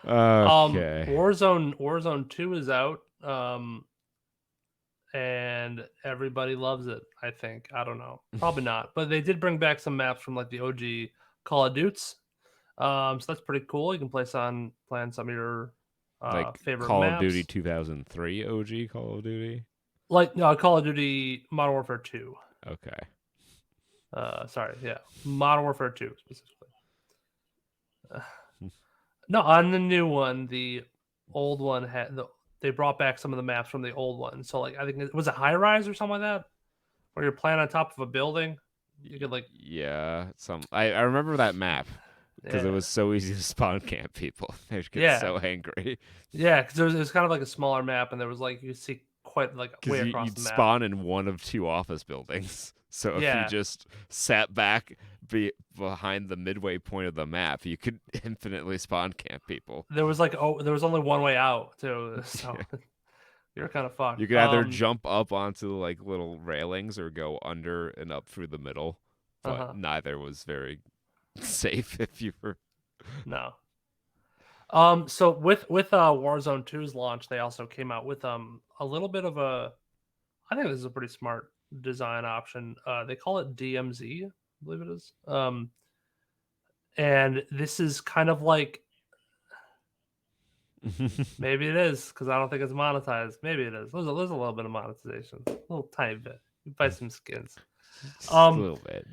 Okay. Warzone 2 is out. And everybody loves it, I think. I don't know. Probably not. But they did bring back some maps from like the OG Call of Duties. So that's pretty cool. You can play on some of your Like favorite Call of maps. Duty 2003 OG Call of Duty. Like Call of Duty Modern Warfare 2. Okay. Sorry, yeah. Modern Warfare 2 specifically. No, on the new one, the old one they brought back some of the maps from the old one. So like I think it was a high rise or something like that, where you're playing on top of a building. You could like I remember that map because it yeah. was so easy to spawn camp people. They would get so angry. Yeah, because it was kind of like a smaller map, and there was like you see quite like way Because across you'd the map. spawn in one of two office buildings. So if you just sat back behind the midway point of the map, you could infinitely spawn camp people. There was only one way out too, so you're kind of fucked. You could either jump up onto like little railings or go under and up through the middle, but neither was very safe if you were. No. So with Warzone 2's launch, they also came out with a little bit of a. I think this is a pretty smart design option. They call it DMZ, I believe it is. And this is kind of like maybe it is because I don't think it's monetized. Maybe it is. There's a little bit of monetization, a little tiny bit. You buy some skins, Just a little bit.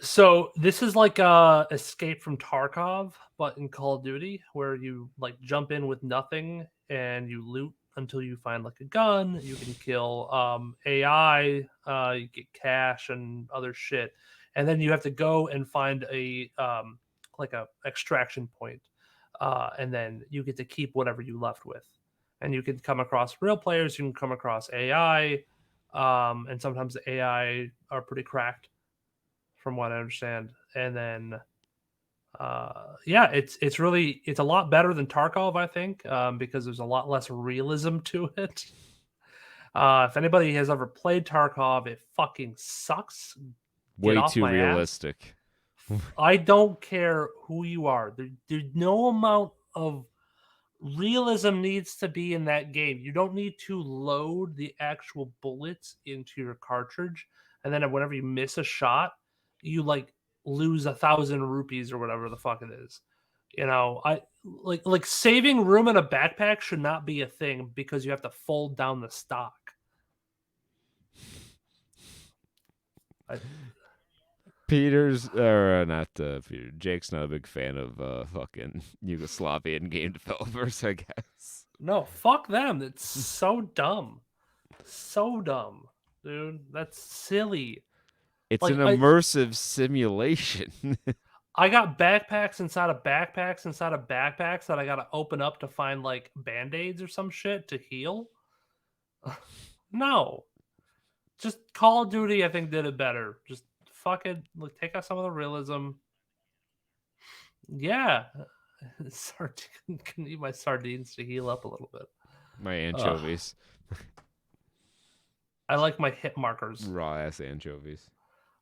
So this is like Escape from Tarkov, but in Call of Duty, where you like jump in with nothing and you loot until you find like a gun. You can kill AI, you get cash and other shit, and then you have to go and find a like a extraction point, and then you get to keep whatever you left with. And you can come across real players. You can come across AI, and sometimes the AI are pretty cracked from what I understand. And then, it's a lot better than Tarkov, I think, because there's a lot less realism to it. If anybody has ever played Tarkov, it fucking sucks. Way too realistic. I don't care who you are. There's no amount of realism needs to be in that game. You don't need to load the actual bullets into your cartridge, and then whenever you miss a shot, you like lose 1,000 rupees or whatever the fuck it is. You know, I like saving room in a backpack should not be a thing because you have to fold down the stock. I, Jake's not a big fan of fucking Yugoslavian game developers, I guess. no, fuck them. It's so dumb. So dumb, dude. That's silly. It's an Like immersive simulation. I got backpacks inside of backpacks inside of backpacks that I gotta open up to find like band-aids or some shit to heal. No. Just Call of Duty, I think, did it better. Just fuck it. Look, take out some of the realism. Yeah. Can eat my sardines to heal up a little bit. My anchovies. I like my hit markers. Raw ass anchovies.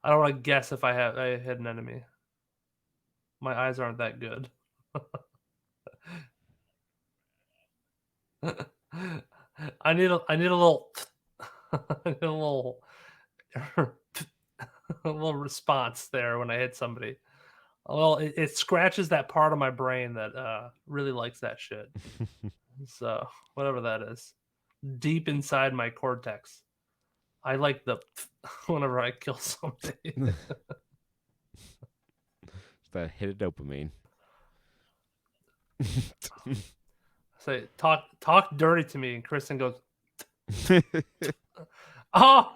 I don't want to guess if I hit an enemy. My eyes aren't that good. I need a little I need a little a little response there when I hit somebody. Well, it scratches that part of my brain that really likes that shit. So whatever that is, deep inside my cortex, I like the whenever I kill somebody. That hit of dopamine. Say talk dirty to me, and Kristen goes, oh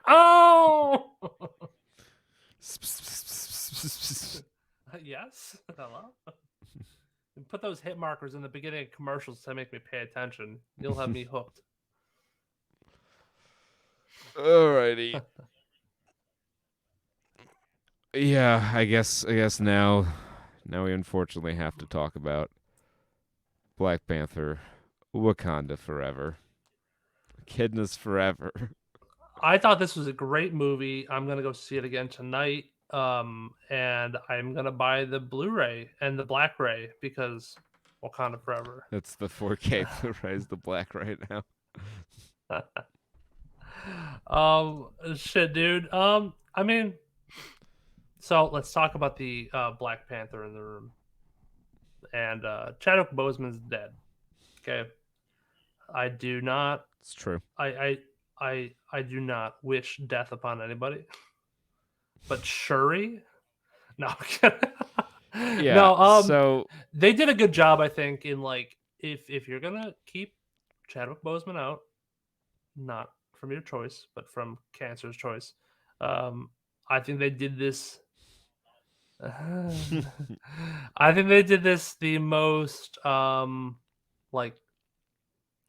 oh. Yes, hello. And put those hit markers in the beginning of commercials to make me pay attention. You'll have me hooked. Alrighty. Yeah, I guess now we unfortunately have to talk about Black Panther, Wakanda Forever, Echidnas Forever. I thought this was a great movie. I'm gonna go see it again tonight. And I'm gonna buy the Blu-ray and the Black-ray because Wakanda Forever. It's the 4K Blu-ray's the black right now. Shit, dude. I mean, so let's talk about the Black Panther in the room. And Chadwick Boseman's dead. Okay. I do not. It's true. I do not wish death upon anybody. But Shuri, no. Yeah. No. So they did a good job, I think, in like if you're gonna keep Chadwick Boseman out, not from your choice, but from cancer's choice. I think they did this. I think they did this the most like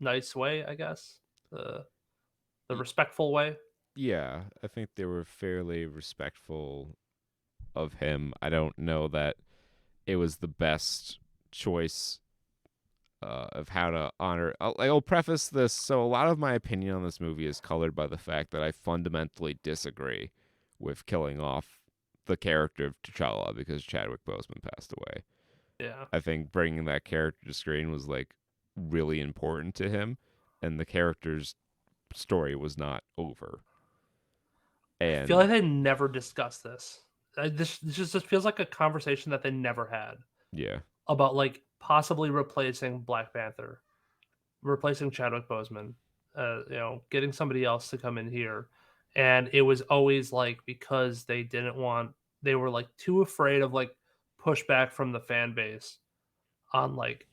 nice way, I guess. The respectful way. Yeah, I think they were fairly respectful of him. I don't know that it was the best choice of how to honor. I'll preface this. So a lot of my opinion on this movie is colored by the fact that I fundamentally disagree with killing off the character of T'Challa because Chadwick Boseman passed away. Yeah. I think bringing that character to screen was like really important to him, and the character's story was not over. And I feel like they never discussed this. This just feels like a conversation that they never had. Yeah. About like possibly replacing Black Panther, replacing Chadwick Boseman, getting somebody else to come in here. And it was always like because they were like too afraid of like pushback from the fan base on like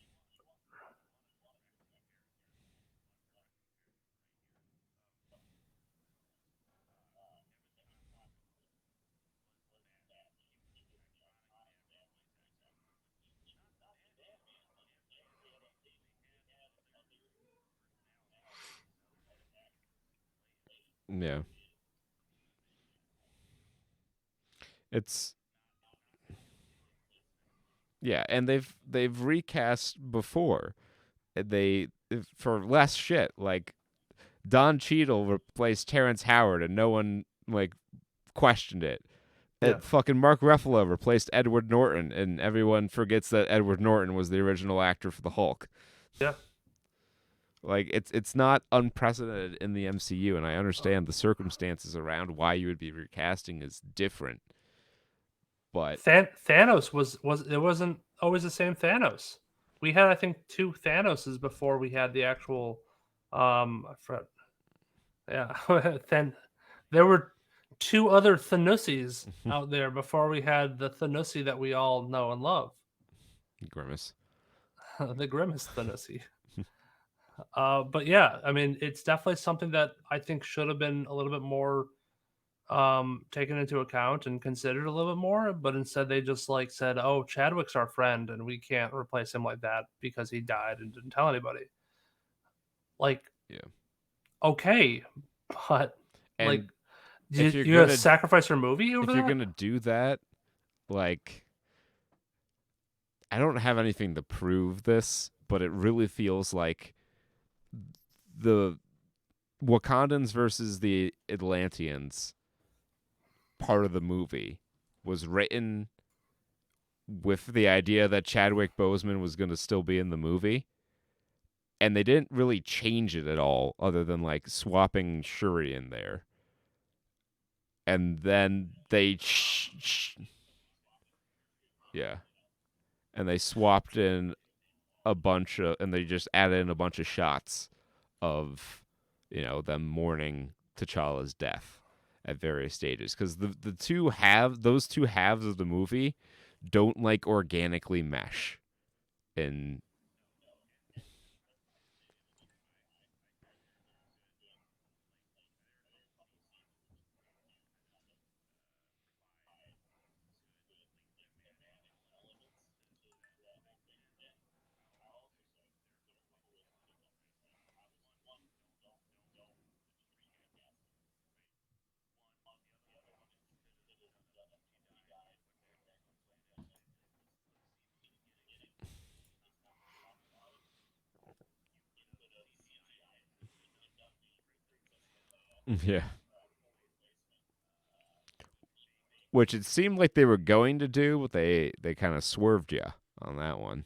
Yeah. It's yeah, and they've recast before. They for less shit. Like Don Cheadle replaced Terrence Howard, and no one like questioned it. yeah. Fucking Mark Ruffalo replaced Edward Norton, and everyone forgets that Edward Norton was the original actor for the Hulk. Yeah. Like it's not unprecedented in the MCU, and I understand the circumstances around why you would be recasting is different. But Thanos was it wasn't always the same Thanos. We had, I think, two Thanoses before we had the actual. I forgot. Yeah, then there were two other Thanusis out there before we had the Thanusi that we all know and love, Grimace. the Grimace Thanusi. But yeah, I mean, it's definitely something that I think should have been a little bit more taken into account and considered a little bit more, but instead they just like said, "Oh, Chadwick's our friend, and we can't replace him like that because he died and didn't tell anybody." Like, Yeah. okay, but like, And if you're gonna sacrifice your movie over you're that? gonna do that, like, I don't have anything to prove this, but it really feels like the Wakandans versus the Atlanteans part of the movie was written with the idea that Chadwick Boseman was going to still be in the movie, and they didn't really change it at all other than like swapping Shuri in there. And then yeah, and they swapped in a bunch of, and they just added in a bunch of shots of, them mourning T'Challa's death at various stages, because those two halves of the movie don't like organically mesh. And yeah, which it seemed like they were going to do, but they kind of swerved you on that one.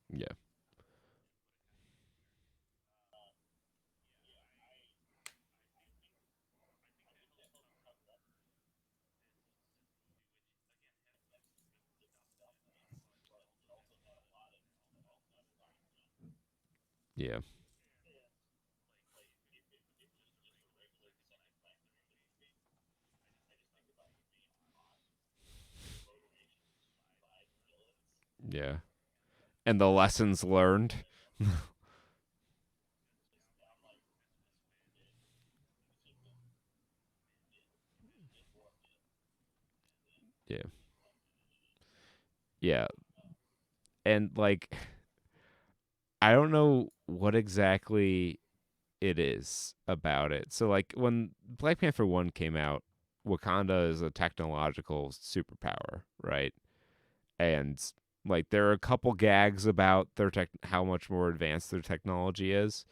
Yeah, yeah, yeah. And the lessons learned. Yeah, yeah, and like, I don't know what exactly it is about it. So like when Black Panther 1 came out, Wakanda is a technological superpower, right? And like there are a couple gags about how much more advanced their technology is,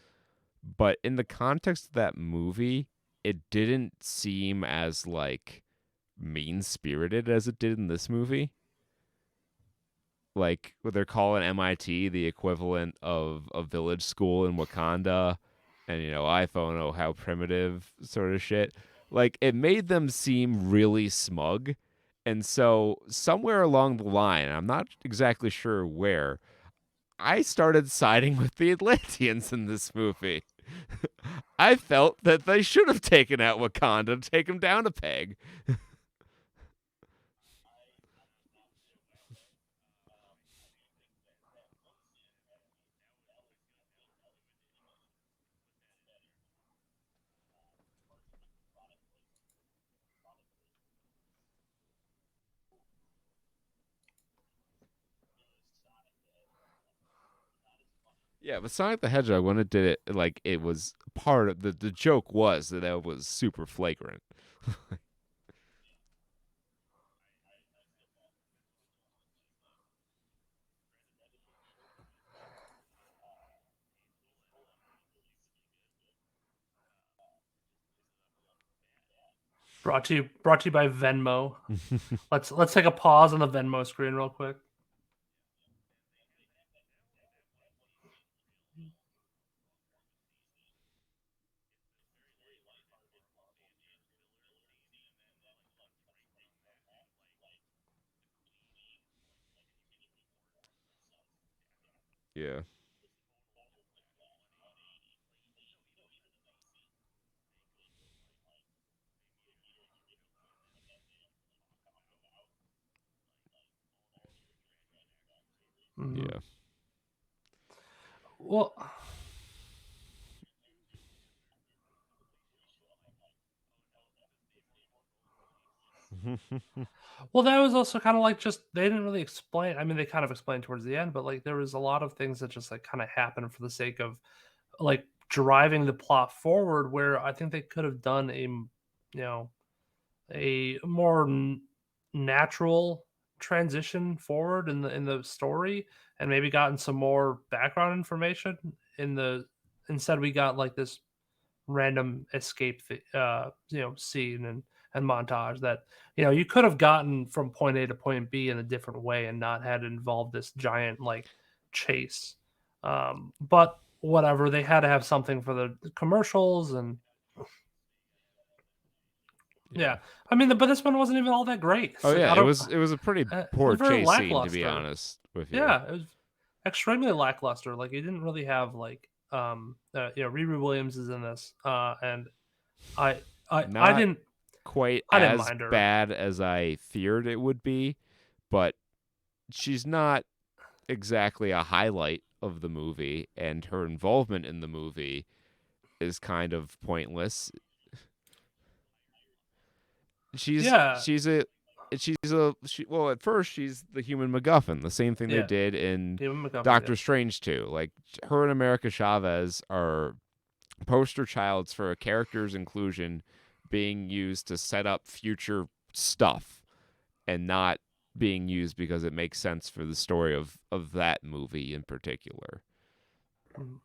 but in the context of that movie, it didn't seem as like mean-spirited as it did in this movie. Like what they're calling MIT the equivalent of a village school in Wakanda, and iPhone, oh how primitive sort of shit. Like it made them seem really smug, and so somewhere along the line, I'm not exactly sure where, I started siding with the Atlanteans in this movie. I felt that they should have taken out Wakanda to take him down a peg. Yeah, but Sonic the Hedgehog, when it did it, like it was part of the joke was that it was super flagrant. Brought to you by Venmo. Let's take a pause on the Venmo screen real quick. Yeah. Mhm. Yeah. Well, well, that was also kind of like just they didn't really explain. I mean, they kind of explained towards the end, but like there was a lot of things that just like kind of happened for the sake of like driving the plot forward. Where I think they could have done know, a more natural transition forward in the story, and maybe gotten some more background information in the. Instead, we got like this random escape scene and montage that you could have gotten from point A to point B in a different way and not had involved this giant like chase. But whatever, they had to have something for the commercials. And Yeah. yeah, I mean, but this one wasn't even all that great. Oh It's like yeah, I don't. it was a pretty It poor was very chase scene, to be lackluster. honest with you. Yeah, it was extremely lackluster. Like you didn't really have like Riri Williams is in this, and I I Not didn't quite I didn't as mind her. bad as I feared it would be, but she's not exactly a highlight of the movie, and her involvement in the movie is kind of pointless. She's Yeah, she's a well, at first she's the human MacGuffin, the same thing they yeah. did in David McGuffin, yeah. Doctor Strange too. Like her and America Chavez are poster childs for a character's inclusion being used to set up future stuff and not being used because it makes sense for the story of that movie in particular. Mhm.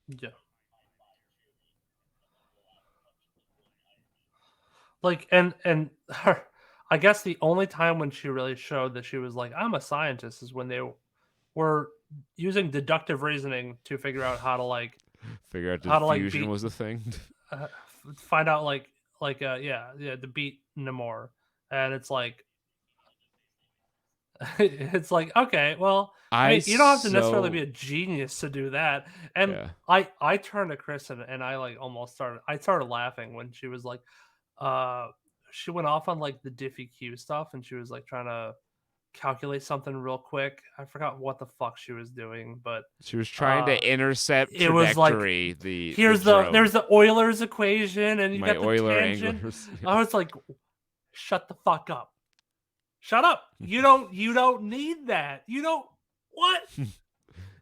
Yeah. Like and her I guess the only time when she really showed that she was like, "I'm a scientist," is when they were using deductive reasoning to figure out Figure out how to like diffusion beat was a thing. find out to beat Namor. And it's like it's like, okay, well, I I mean, you don't have to necessarily be so a genius to do that. And yeah. I turned to Chris and I like almost started laughing when she was like, uh, she went off on like the Diffie Q stuff, and she was like trying to calculate something real quick. I forgot what the fuck she was doing, but She was trying uh, to intercept it was like, trajectory, the there's drone. the Euler's equation, and you My got the Euler tangent. anglers. I was like, shut the fuck up. Shut up. You don't need that. You don't what?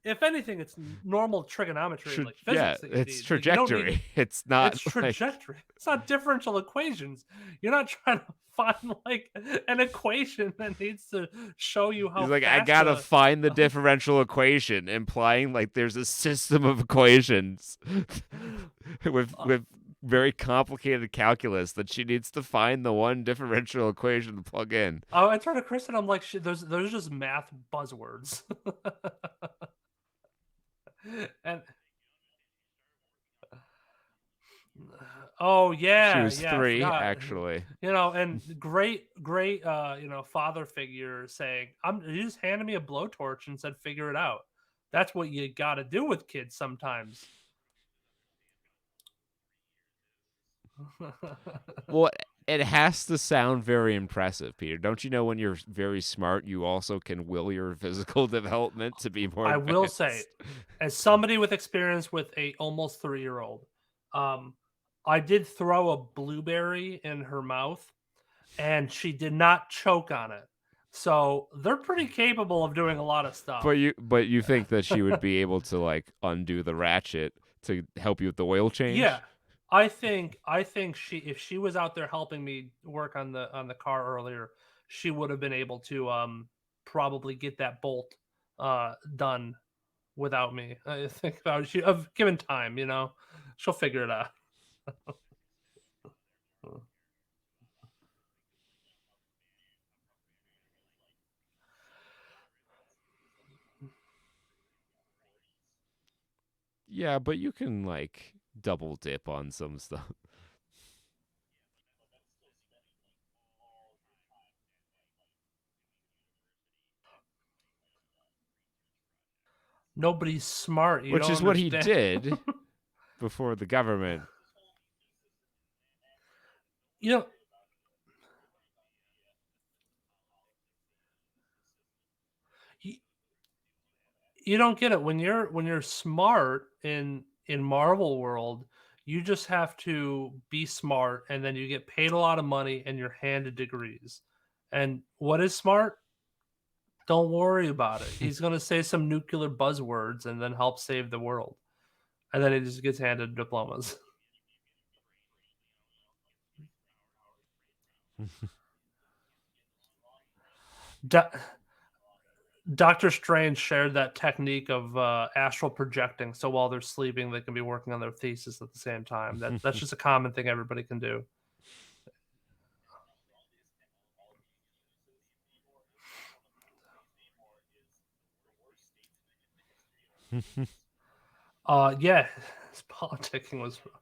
If anything, it's normal trigonometry and like Yeah, physics that you it's need. Like you don't need trajectory. It's not it's like trajectory. It's not differential equations. You're not trying to find like an equation that needs to show you he's how like, I fast gotta a find the differential equation, implying like there's a system of equations with very complicated calculus that she needs to find the one differential equation to plug in. I turned to Chris and I'm like, shit, those are just math buzzwords. And oh She yeah, was yeah, I 3, forgot. actually. And great father figure saying, "I'm you just handed me a blowtorch and said figure it out." That's what you got to do with kids sometimes. Well, it has to sound very impressive, Peter. Don't you know when you're very smart, you also can will your physical development to be more I will say, advanced? as somebody with experience with a almost 3-year-old, um, I did throw a blueberry in her mouth, and she did not choke on it. So they're pretty capable of doing a lot of stuff. But you think that she would be able to like undo the ratchet to help you with the oil Yeah. change? I think she if she was out there helping me work on the car earlier, she would have been able to probably get that bolt done without me. I think about she of given time, she'll figure it out. Yeah, but you can like double dip on some stuff. Nobody's smart. You Which don't is what he understand. did before the government. you know, you, you don't get it when you're smart in Marvel world. You just have to be smart, and then you get paid a lot of money, and you're handed degrees. And what is smart? Don't worry about it. He's gonna say some nuclear buzzwords and then help save the world, and then he just gets handed diplomas. Do- Doctor Strange shared that technique of astral projecting, so while they're sleeping, they can be working on their thesis at the same time. That's just a common thing everybody can do. Yeah, his politicking was rough.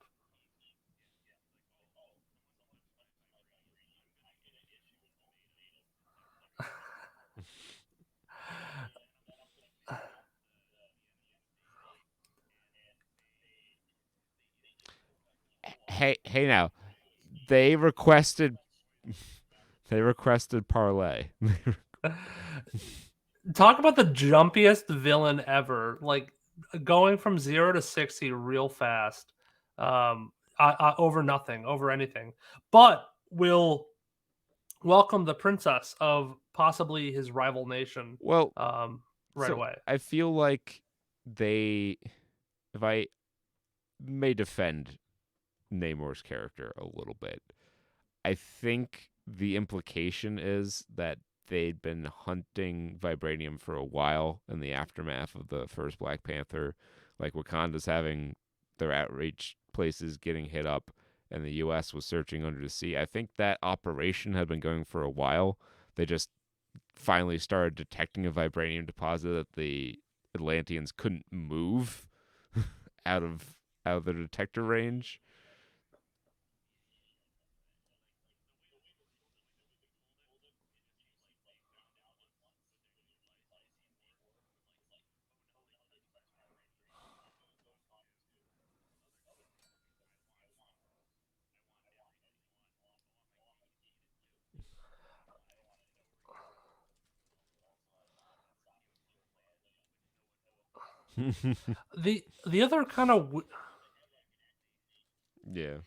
Hey now. They requested they requested parlay. Talk about the jumpiest villain ever. Like going from 0 to 60 real fast, over nothing, over anything. But will welcome the princess of possibly his rival nation Well, um, right so away. I feel like they if I may defend Namor's character a little bit. I think the implication is that they'd been hunting vibranium for a while in the aftermath of the first Black Panther. Like Wakanda's having their outreach places getting hit up, and the U.S. was searching under the sea. I think that operation had been going for a while. They just finally started detecting a vibranium deposit that the Atlanteans couldn't move out of the detector range. The other kind of Yeah.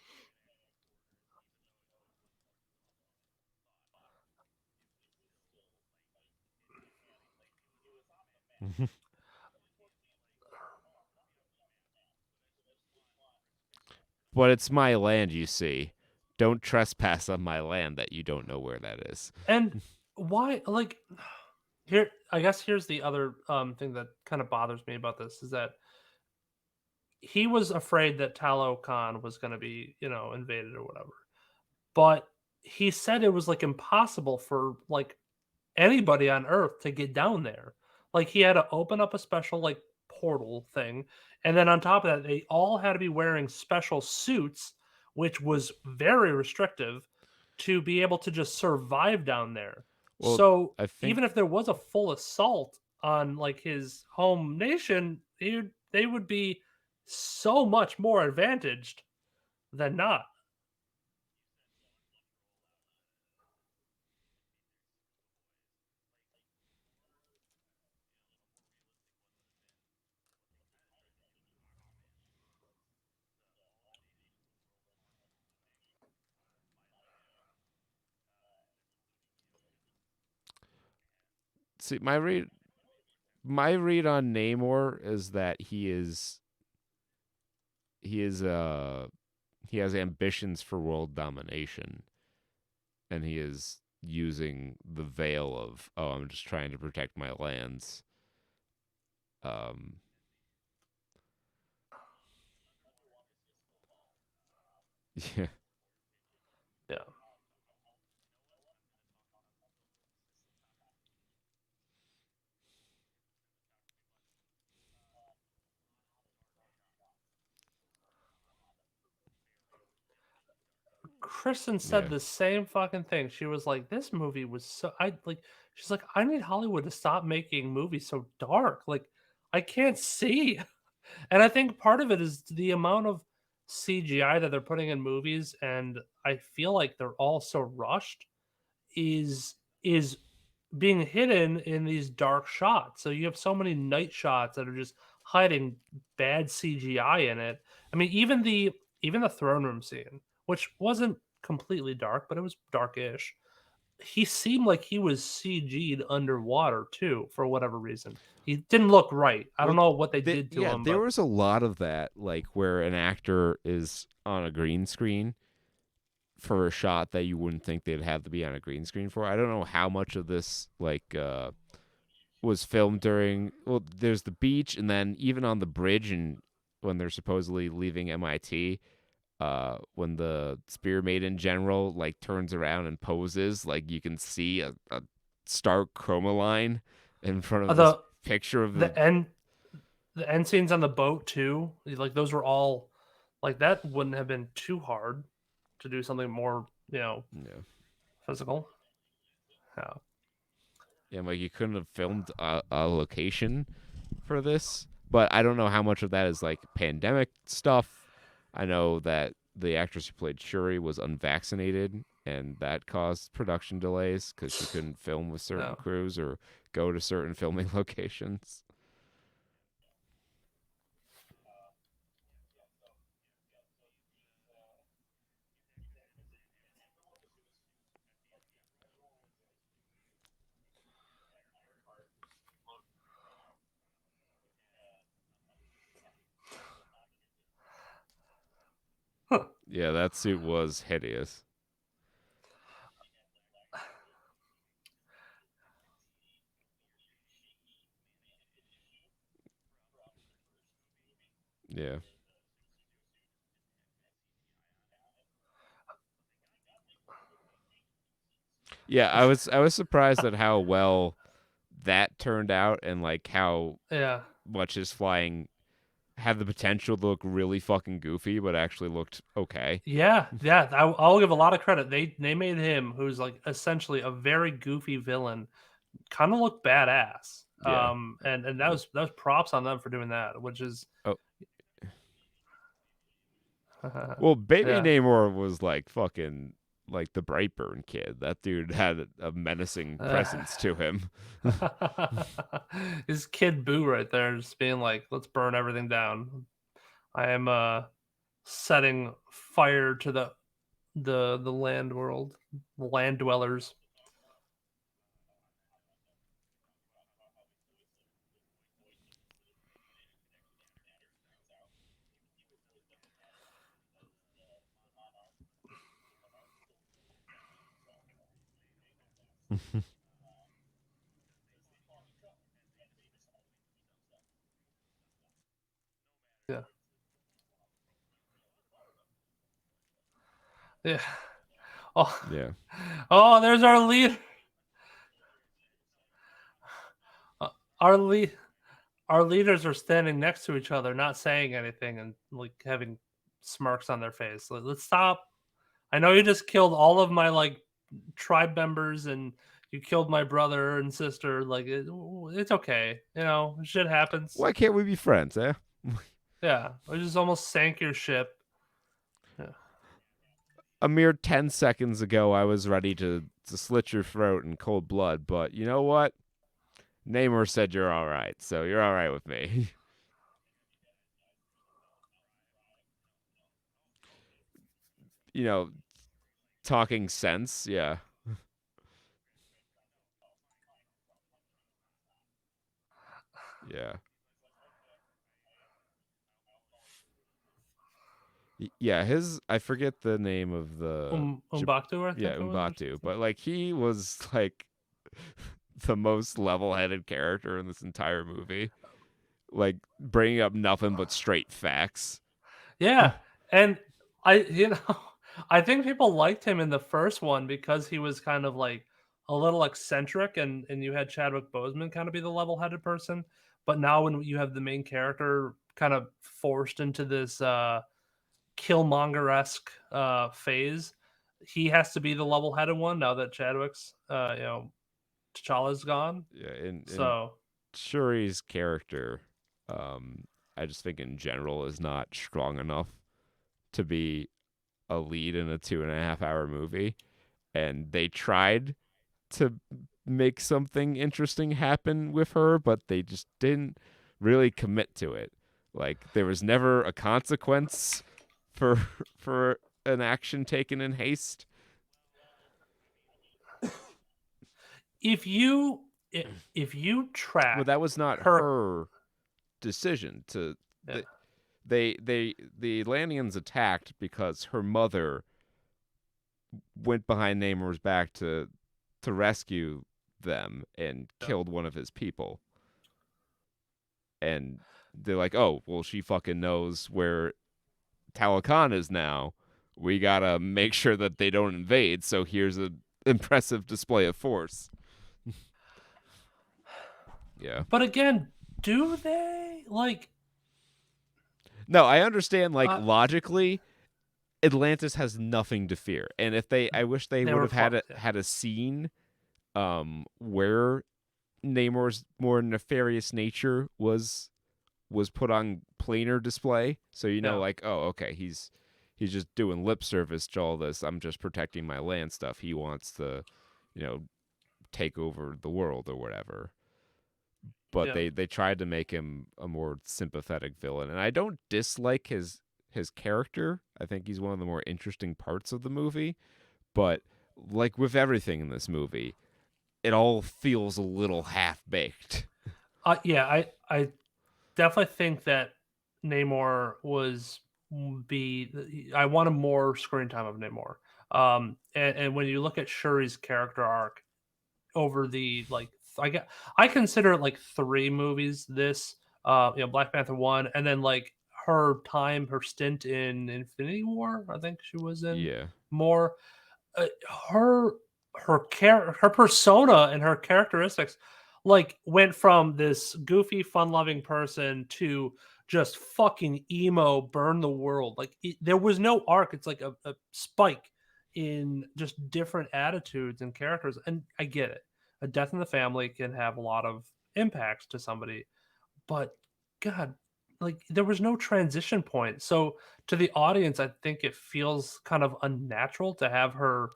But it's my land, you see. Don't trespass on my land that you don't know where that is. and why like here I guess here's the other thing that kind of bothers me about this is that he was afraid that Talokan was going to be, invaded or whatever. But he said it was like impossible for like anybody on Earth to get down there. Like he had to open up a special like portal thing, and then on top of that, they all had to be wearing special suits, which was very restrictive to be able to just survive down there. Well, So I think even if there was a full assault on like his home nation, they would be so much more advantaged than not. see my read on Namor is that he is he has ambitions for world domination, and he is using the veil of, oh, I'm just trying to protect my lands. Um yeah. Yeah. Kristen said Yeah. the same fucking thing. She was like, "This movie was so I like." She's like, "I need Hollywood to stop making movies so dark. Like, I can't see." And I think part of it is the amount of CGI that they're putting in movies, and I feel like they're all so rushed. Is being hidden in these dark shots. So you have so many night shots that are just hiding bad CGI in it. I mean, even the throne room scene, which wasn't completely dark, but it was darkish. He seemed like he was CG'd underwater too, for whatever reason. He didn't look right. I don't Well, know what they did to yeah, him, there but was a lot of that, like where an actor is on a green screen for a shot that you wouldn't think they'd have to be on a green screen for. I don't know how much of this was filmed during. Well, there's the beach, and then even on the bridge, and when they're supposedly leaving MIT, when the Spear Maiden general like turns around and poses, like you can see a stark chroma line in front of this the picture of the. the end the end scenes on the boat too, like those were all like that wouldn't have been too hard to do something more, Yeah. physical. Yeah. Yeah, like you couldn't have filmed a location for this, but I don't know how much of that is like pandemic stuff. I know that the actress who played Shuri was unvaccinated, and that caused production delays because she couldn't film with certain No. crews or go to certain filming locations. Huh. Yeah, that suit was hideous. Yeah. Yeah, I was surprised at how well that turned out and like how Yeah. much his flying had the potential to look really fucking goofy, but actually looked okay. Yeah, yeah. I'll give a lot of credit. They made him, who's like essentially a very goofy villain, kind of look badass. Yeah. And that was props on them for doing that, which is Oh, well, Baby yeah. Namor was like fucking like the Brightburn kid. That dude had a menacing Uh, presence to him. his kid Boo right there, just being like, "Let's burn everything down." I am setting fire to the land world, the land dwellers. Yeah, yeah. Oh, Yeah. oh, there's our lead. Uh, Our lead. Our leaders are standing next to each other, not saying anything, and like having smirks on their face. Like, let's stop. I know you just killed all of my like tribe members, and you killed my brother and sister. Like it's okay, shit happens. Why can't we be friends, eh? Yeah, I just almost sank your ship. Yeah. A mere 10 seconds ago, I was ready to slit your throat in cold blood, but you know what? Namor said you're all right, so you're all right with me. you know, talking sense, yeah. Yeah. Yeah, his I forget the name of the Umbaktu, I yeah, think it was, or Umbatu, something. but like he was like the most level-headed character in this entire movie. Like bringing up nothing but straight facts. Yeah, and I think people liked him in the first one because he was kind of like a little eccentric, and you had Chadwick Boseman kind of be the level-headed person. But now when you have the main character kind of forced into this Killmonger-esque phase, he has to be the level-headed one now that Chadwick's, T'Challa's gone. Yeah, in So Shuri's character, I just think in general is not strong enough to be a lead in a 2.5 hour movie. And they tried to make something interesting happen with her, but they just didn't really commit to it. Like there was never a consequence for for an action taken in haste. if you if you But track that was not her, her decision to yeah, the the Atlanteans attacked because her mother went behind Namor's back to rescue them and yeah, killed one of his people. And they're like, "Oh, well she fucking knows where Talakan is now. We got to make sure that they don't invade, so here's an impressive display of force." Yeah. but again, do they like? No, I understand like Uh, logically Atlantis has nothing to fear. And if I wish they they would were have had fucked. Yeah. had a scene where Namor's more nefarious nature was put on plainer display. So Yeah. like, oh, okay, he's just doing lip service to all this. I'm just protecting my land stuff. He wants to, you know, take over the world or whatever. But Yeah. they tried to make him a more sympathetic villain, and I don't dislike his character. I think he's one of the more interesting parts of the movie. But like with everything in this movie, it all feels a little half baked. Yeah. I definitely think that Namor was be. I wanted more screen time of Namor. And when you look at Shuri's character arc over the like, I consider it like three movies. This, Black Panther one, and then like her stint in Infinity War. I think she was in Yeah. more. uh, her her persona and her characteristics like went from this goofy fun loving person to just fucking emo burn the world. Like there was no arc. It's like a spike in just different attitudes and characters. And I get it, a death in the family can have a lot of impacts to somebody, but God, like there was no transition point. So to the audience, I think it feels kind of unnatural to have her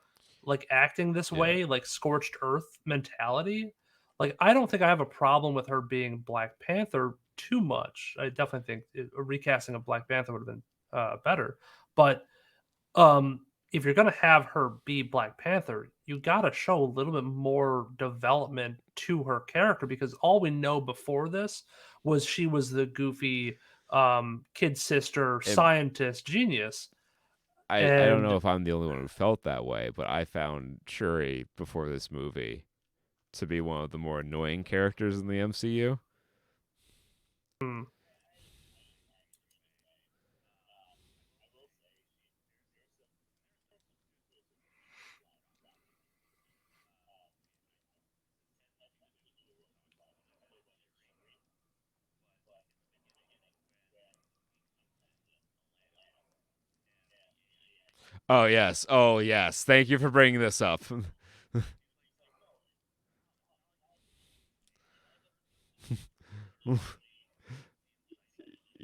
like acting this Yeah. way, like scorched earth mentality. Like I don't think I have a problem with her being Black Panther too much. I definitely think a recasting of Black Panther would have been better. But if you're gonna have her be Black Panther, you gotta show a little bit more development to her character because all we know before this was she was the goofy kid sister, And scientist, genius. I don't And know if I'm the only one who felt that way, but I found Shuri before this movie to be one of the more annoying characters in the MCU. hmm, Oh yes. Oh yes. Thank you for bringing this up.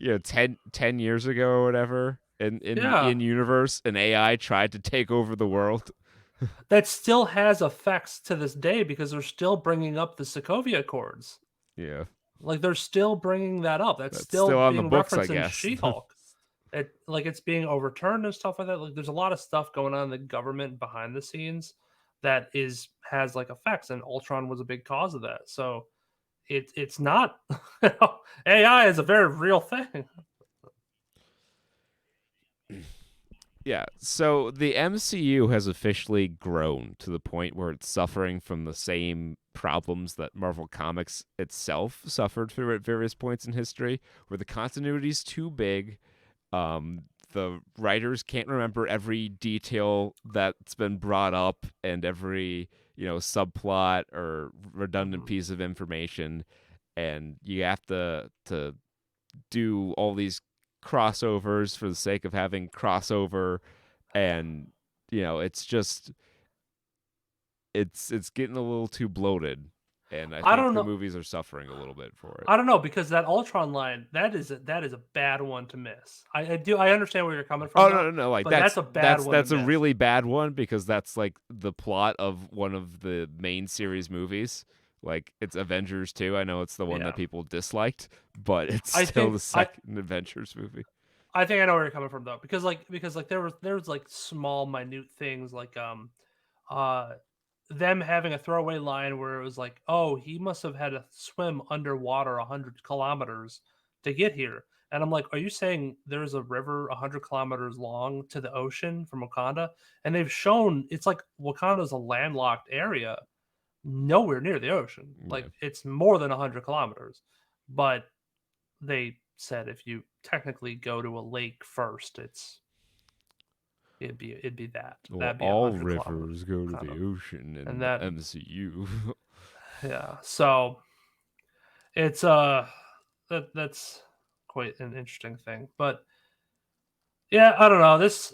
You know, 10 years ago or whatever, yeah, in universe, an AI tried to take over the world. that still has effects to this day because they're still bringing up the Sokovia Accords. Yeah. Like they're still bringing that up. That's That's still still on the being books, I referenced in guess. She-Hulk. It's being overturned and stuff like that. Like there's a lot of stuff going on in the government behind the scenes that has like effects, and Ultron was a big cause of that. So it's not AI is a very real thing. Yeah. So the MCU has officially grown to the point where it's suffering from the same problems that Marvel Comics itself suffered through at various points in history, where the continuity is too big. The writers can't remember every detail that's been brought up and every, subplot or redundant Mhm. piece of information. And you have to do all these crossovers for the sake of having crossover, and it's just it's getting a little too bloated, and I I think don't the know. movies are suffering a little bit for it. I don't know because that Ultron line that is a bad one to miss. I understand where you're coming from Oh though, no, like but that's a bad one to that's a miss. really bad one because that's like the plot of one of the main series movies. Like it's Avengers 2. I know it's the one Yeah, that people disliked, but it's I still the think I second Avengers movie. I think I know where you're coming from though because there was like small minute things like uh them having a throwaway line where it was like, oh, he must have had to swim underwater 100 kilometers to get here. And I'm like, are you saying there's a river 100 kilometers long to the ocean from Wakanda? And they've shown it's like Wakanda's a landlocked area, nowhere near the ocean. Like Yeah. it's more than 100 kilometers. But they said if you technically go to a lake first, it'd be Well, that'd be all 100 kilometers rivers go to kind the of, ocean and in the that MCU. yeah. So it's that's quite an interesting thing. But yeah, I don't know. This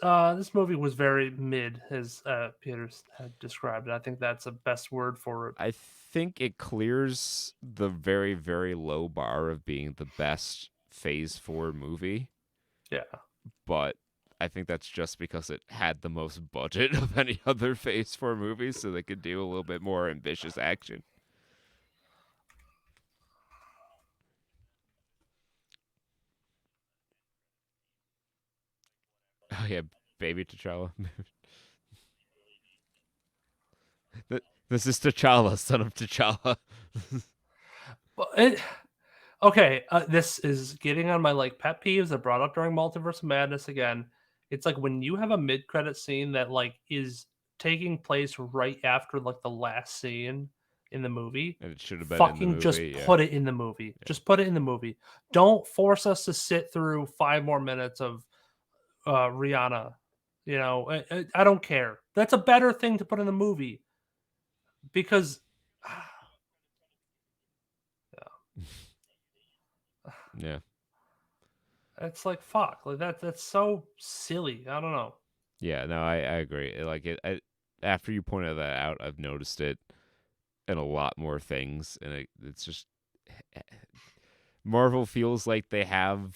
movie was very mid, as Peters had described it. I think that's the best word for it. I think it clears the very, very low bar of being the best Phase 4 movie, Yeah. but I think that's just because it had the most budget of any other Phase 4 movie, so they could do a little bit more ambitious action. Oh, yeah, Baby T'Challa. This is T'Challa, son of T'Challa. Well, okay. This is getting on my like pet peeves that brought up during Multiverse of Madness again. It's like when you have a mid credit scene that like is taking place right after like the last scene in the movie. And it should have been in the Fucking just movie, yeah. put it in the movie. Just put it in the movie. Don't force us to sit through 5 more minutes of Rihanna. I don't care. That's a better thing to put in the movie because Yeah. it's like fuck. Like that's so silly. I don't know. Yeah, no, I agree. After you pointed that out, I've noticed it in a lot more things, and it's just Marvel feels like they have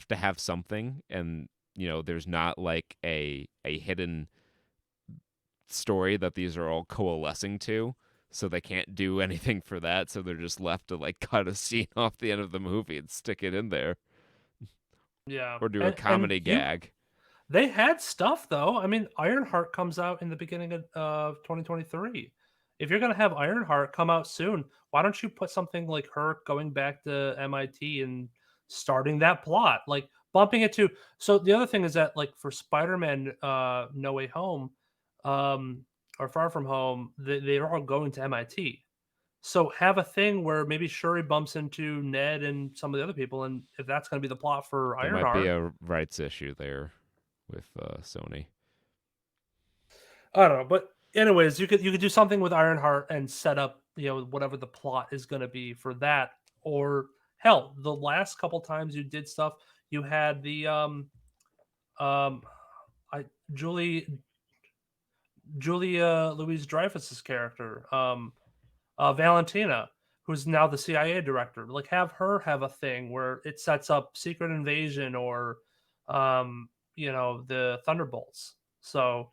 to have something, and there's not like a hidden story that these are all coalescing to, so they can't do anything for that. So they're just left to like cut a scene off the end of the movie and stick it in there, Yeah, or do a and comedy you gag. they had stuff though. I mean, Ironheart comes out in the beginning of 2023. If you're gonna have Ironheart come out soon, why don't you put something like her going back to MIT and starting that plot, like bumping it to? So the other thing is that like for Spider-Man, No Way Home, um, or Far From Home, they're all going to MIT. So have a thing where maybe Shuri bumps into Ned and some of the other people, and if that's going to be the plot for There might be Ironheart, a rights issue there with Sony. I don't know. But anyways, you could do something with Ironheart and set up whatever the plot is going to be for that. Or hell, the last couple times you did stuff, you had the um I Julia Louise Dreyfus's character, Valentina, who's now the CIA director. Like, have her have a thing where it sets up Secret Invasion or, the Thunderbolts. So,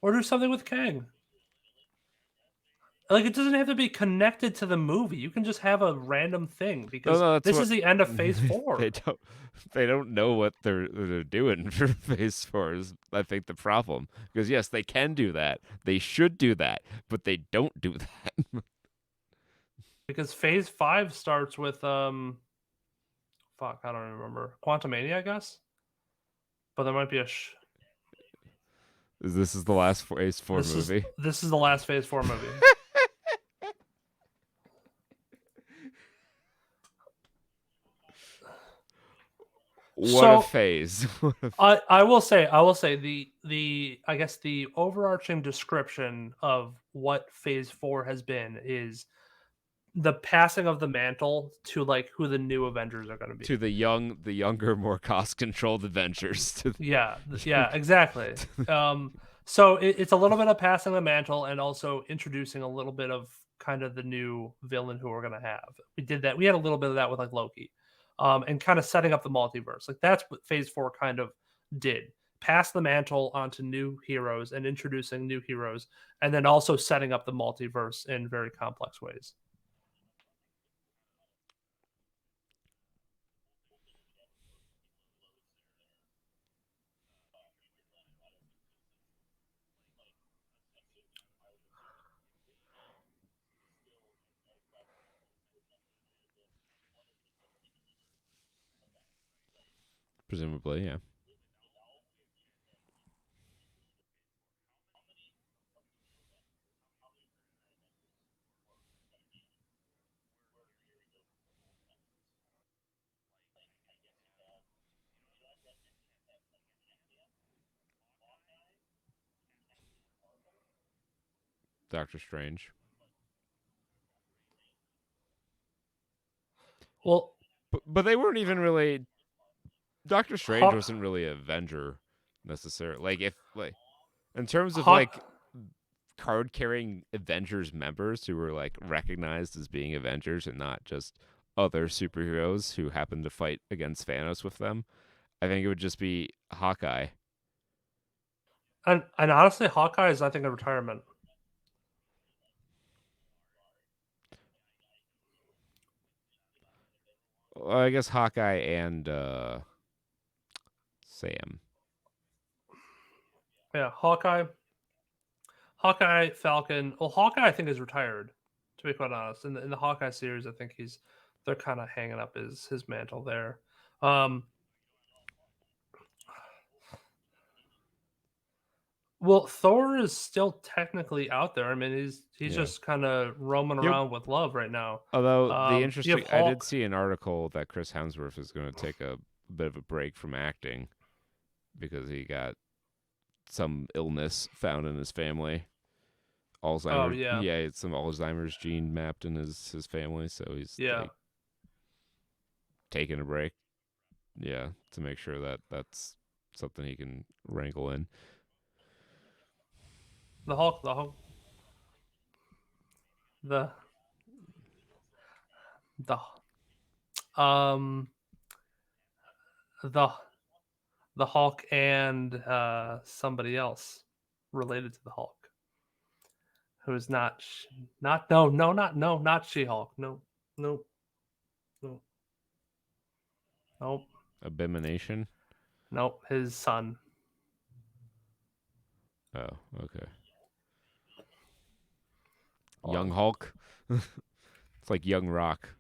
or do something with Kang. Like, it doesn't have to be connected to the movie. You can just have a random thing No, because no, that's this what is the end of Phase they 4. don't. They don't know what they're doing for Phase 4. Is I think the problem, because yes, they can do that. They should do that, but they don't do that. Because Phase 5 starts with fuck, I don't remember. Quantumania, I guess. But there might be a This is the last Phase 4 this is movie. this is the last Phase 4 movie. What a So phase! I will say the I guess the overarching description of what Phase 4 has been is the passing of the mantle to like who the new Avengers are going to To be. the younger, more cost-controlled Avengers. Yeah, yeah, exactly. So it's a little bit of passing the mantle and also introducing a little bit of kind of the new villain who we're gonna have. We did that. We had a little bit of that with like Loki, and kind of setting up the multiverse. Like that's what Phase Four kind of did. Pass the mantle onto new heroes and introducing new heroes, and then also setting up the multiverse in very complex ways. Presumably, yeah. Doctor Strange. Well, But they weren't even really. Doctor Strange Hawk, wasn't really an Avenger necessarily. Like if like in terms of Hawk, like card carrying Avengers members who were like recognized as being Avengers and not just other superheroes who happened to fight against Thanos with them, I think it would just be Hawkeye. and honestly, Hawkeye is I think a retirement. Well, I guess Hawkeye and Sam. Yeah, Hawkeye, Falcon. Well, Hawkeye, I think, is retired. To be quite honest, in the Hawkeye series, I think they're kind of hanging up his mantle there. Um, well, Thor is still technically out there. I mean, he's Yeah. just kind of roaming Yep. around with love right now. Although You have I did Hulk. see an article that Chris Hemsworth is going to take a bit of a break from acting because he got some illness found in his family. Oh Alzheimer's. yeah, Yeah, it's some Alzheimer's gene mapped in his family, so he's yeah. like taking a break. Yeah, to make sure that that's something he can wrangle in. The the the um the the Hulk and somebody else related to the Hulk, who is not not She Hulk. No, no, no, nope, Abomination. nope. His son. Oh, okay. Hold Young on. Hulk. It's like Young Rock.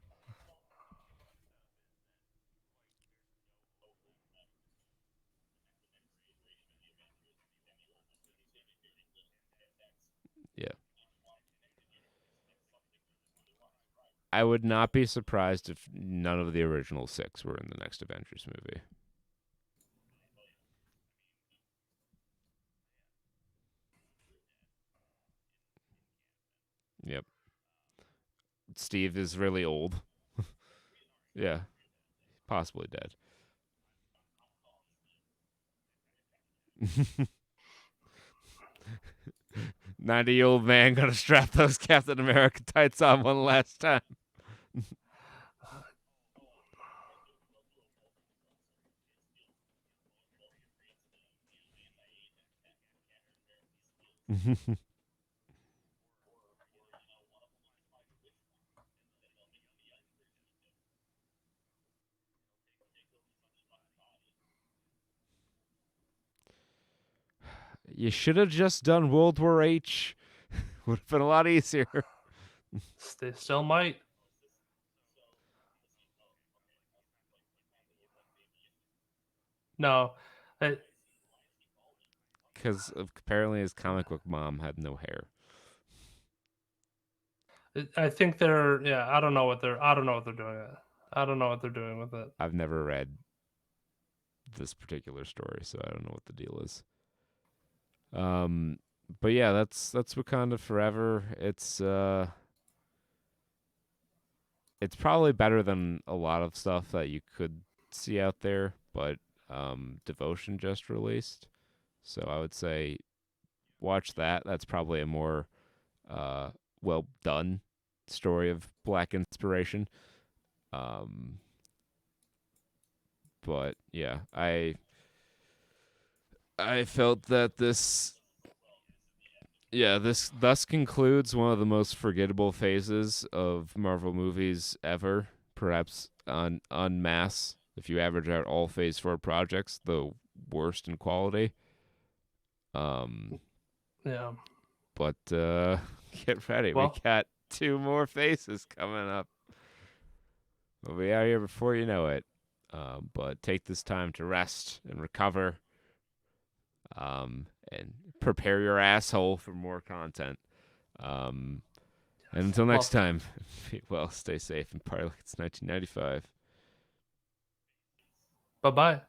Yeah. I would not be surprised if none of the original six were in the next Avengers movie. Yep. Steve is really old. Yeah, possibly dead. 90-year-old man gonna strap those Captain America tights on one last time. You should have just done World War H. Would have been a lot easier. They still might. No, Because apparently his comic book mom had no hair. I think they're. Yeah, I don't know what they're. I don't know what they're doing. I don't know what they're doing with it. I've never read this particular story, so I don't know what the deal is. Um, but yeah, that's Wakanda Forever. It's it's probably better than a lot of stuff that you could see out there, but Devotion just released. So I would say watch that. That's probably a more uh, well done story of black inspiration. Um, but yeah, I felt that this thus concludes one of the most forgettable phases of Marvel movies ever, perhaps on mass. If you average out all Phase 4 projects, the worst in quality. Um, Yeah. but get ready, we Well, got 2 more phases coming up. We'll be out here before you know it. But take this time to rest and recover. And prepare your asshole for more content. And until next time, be well, stay safe, and party like it's 1995. bye bye.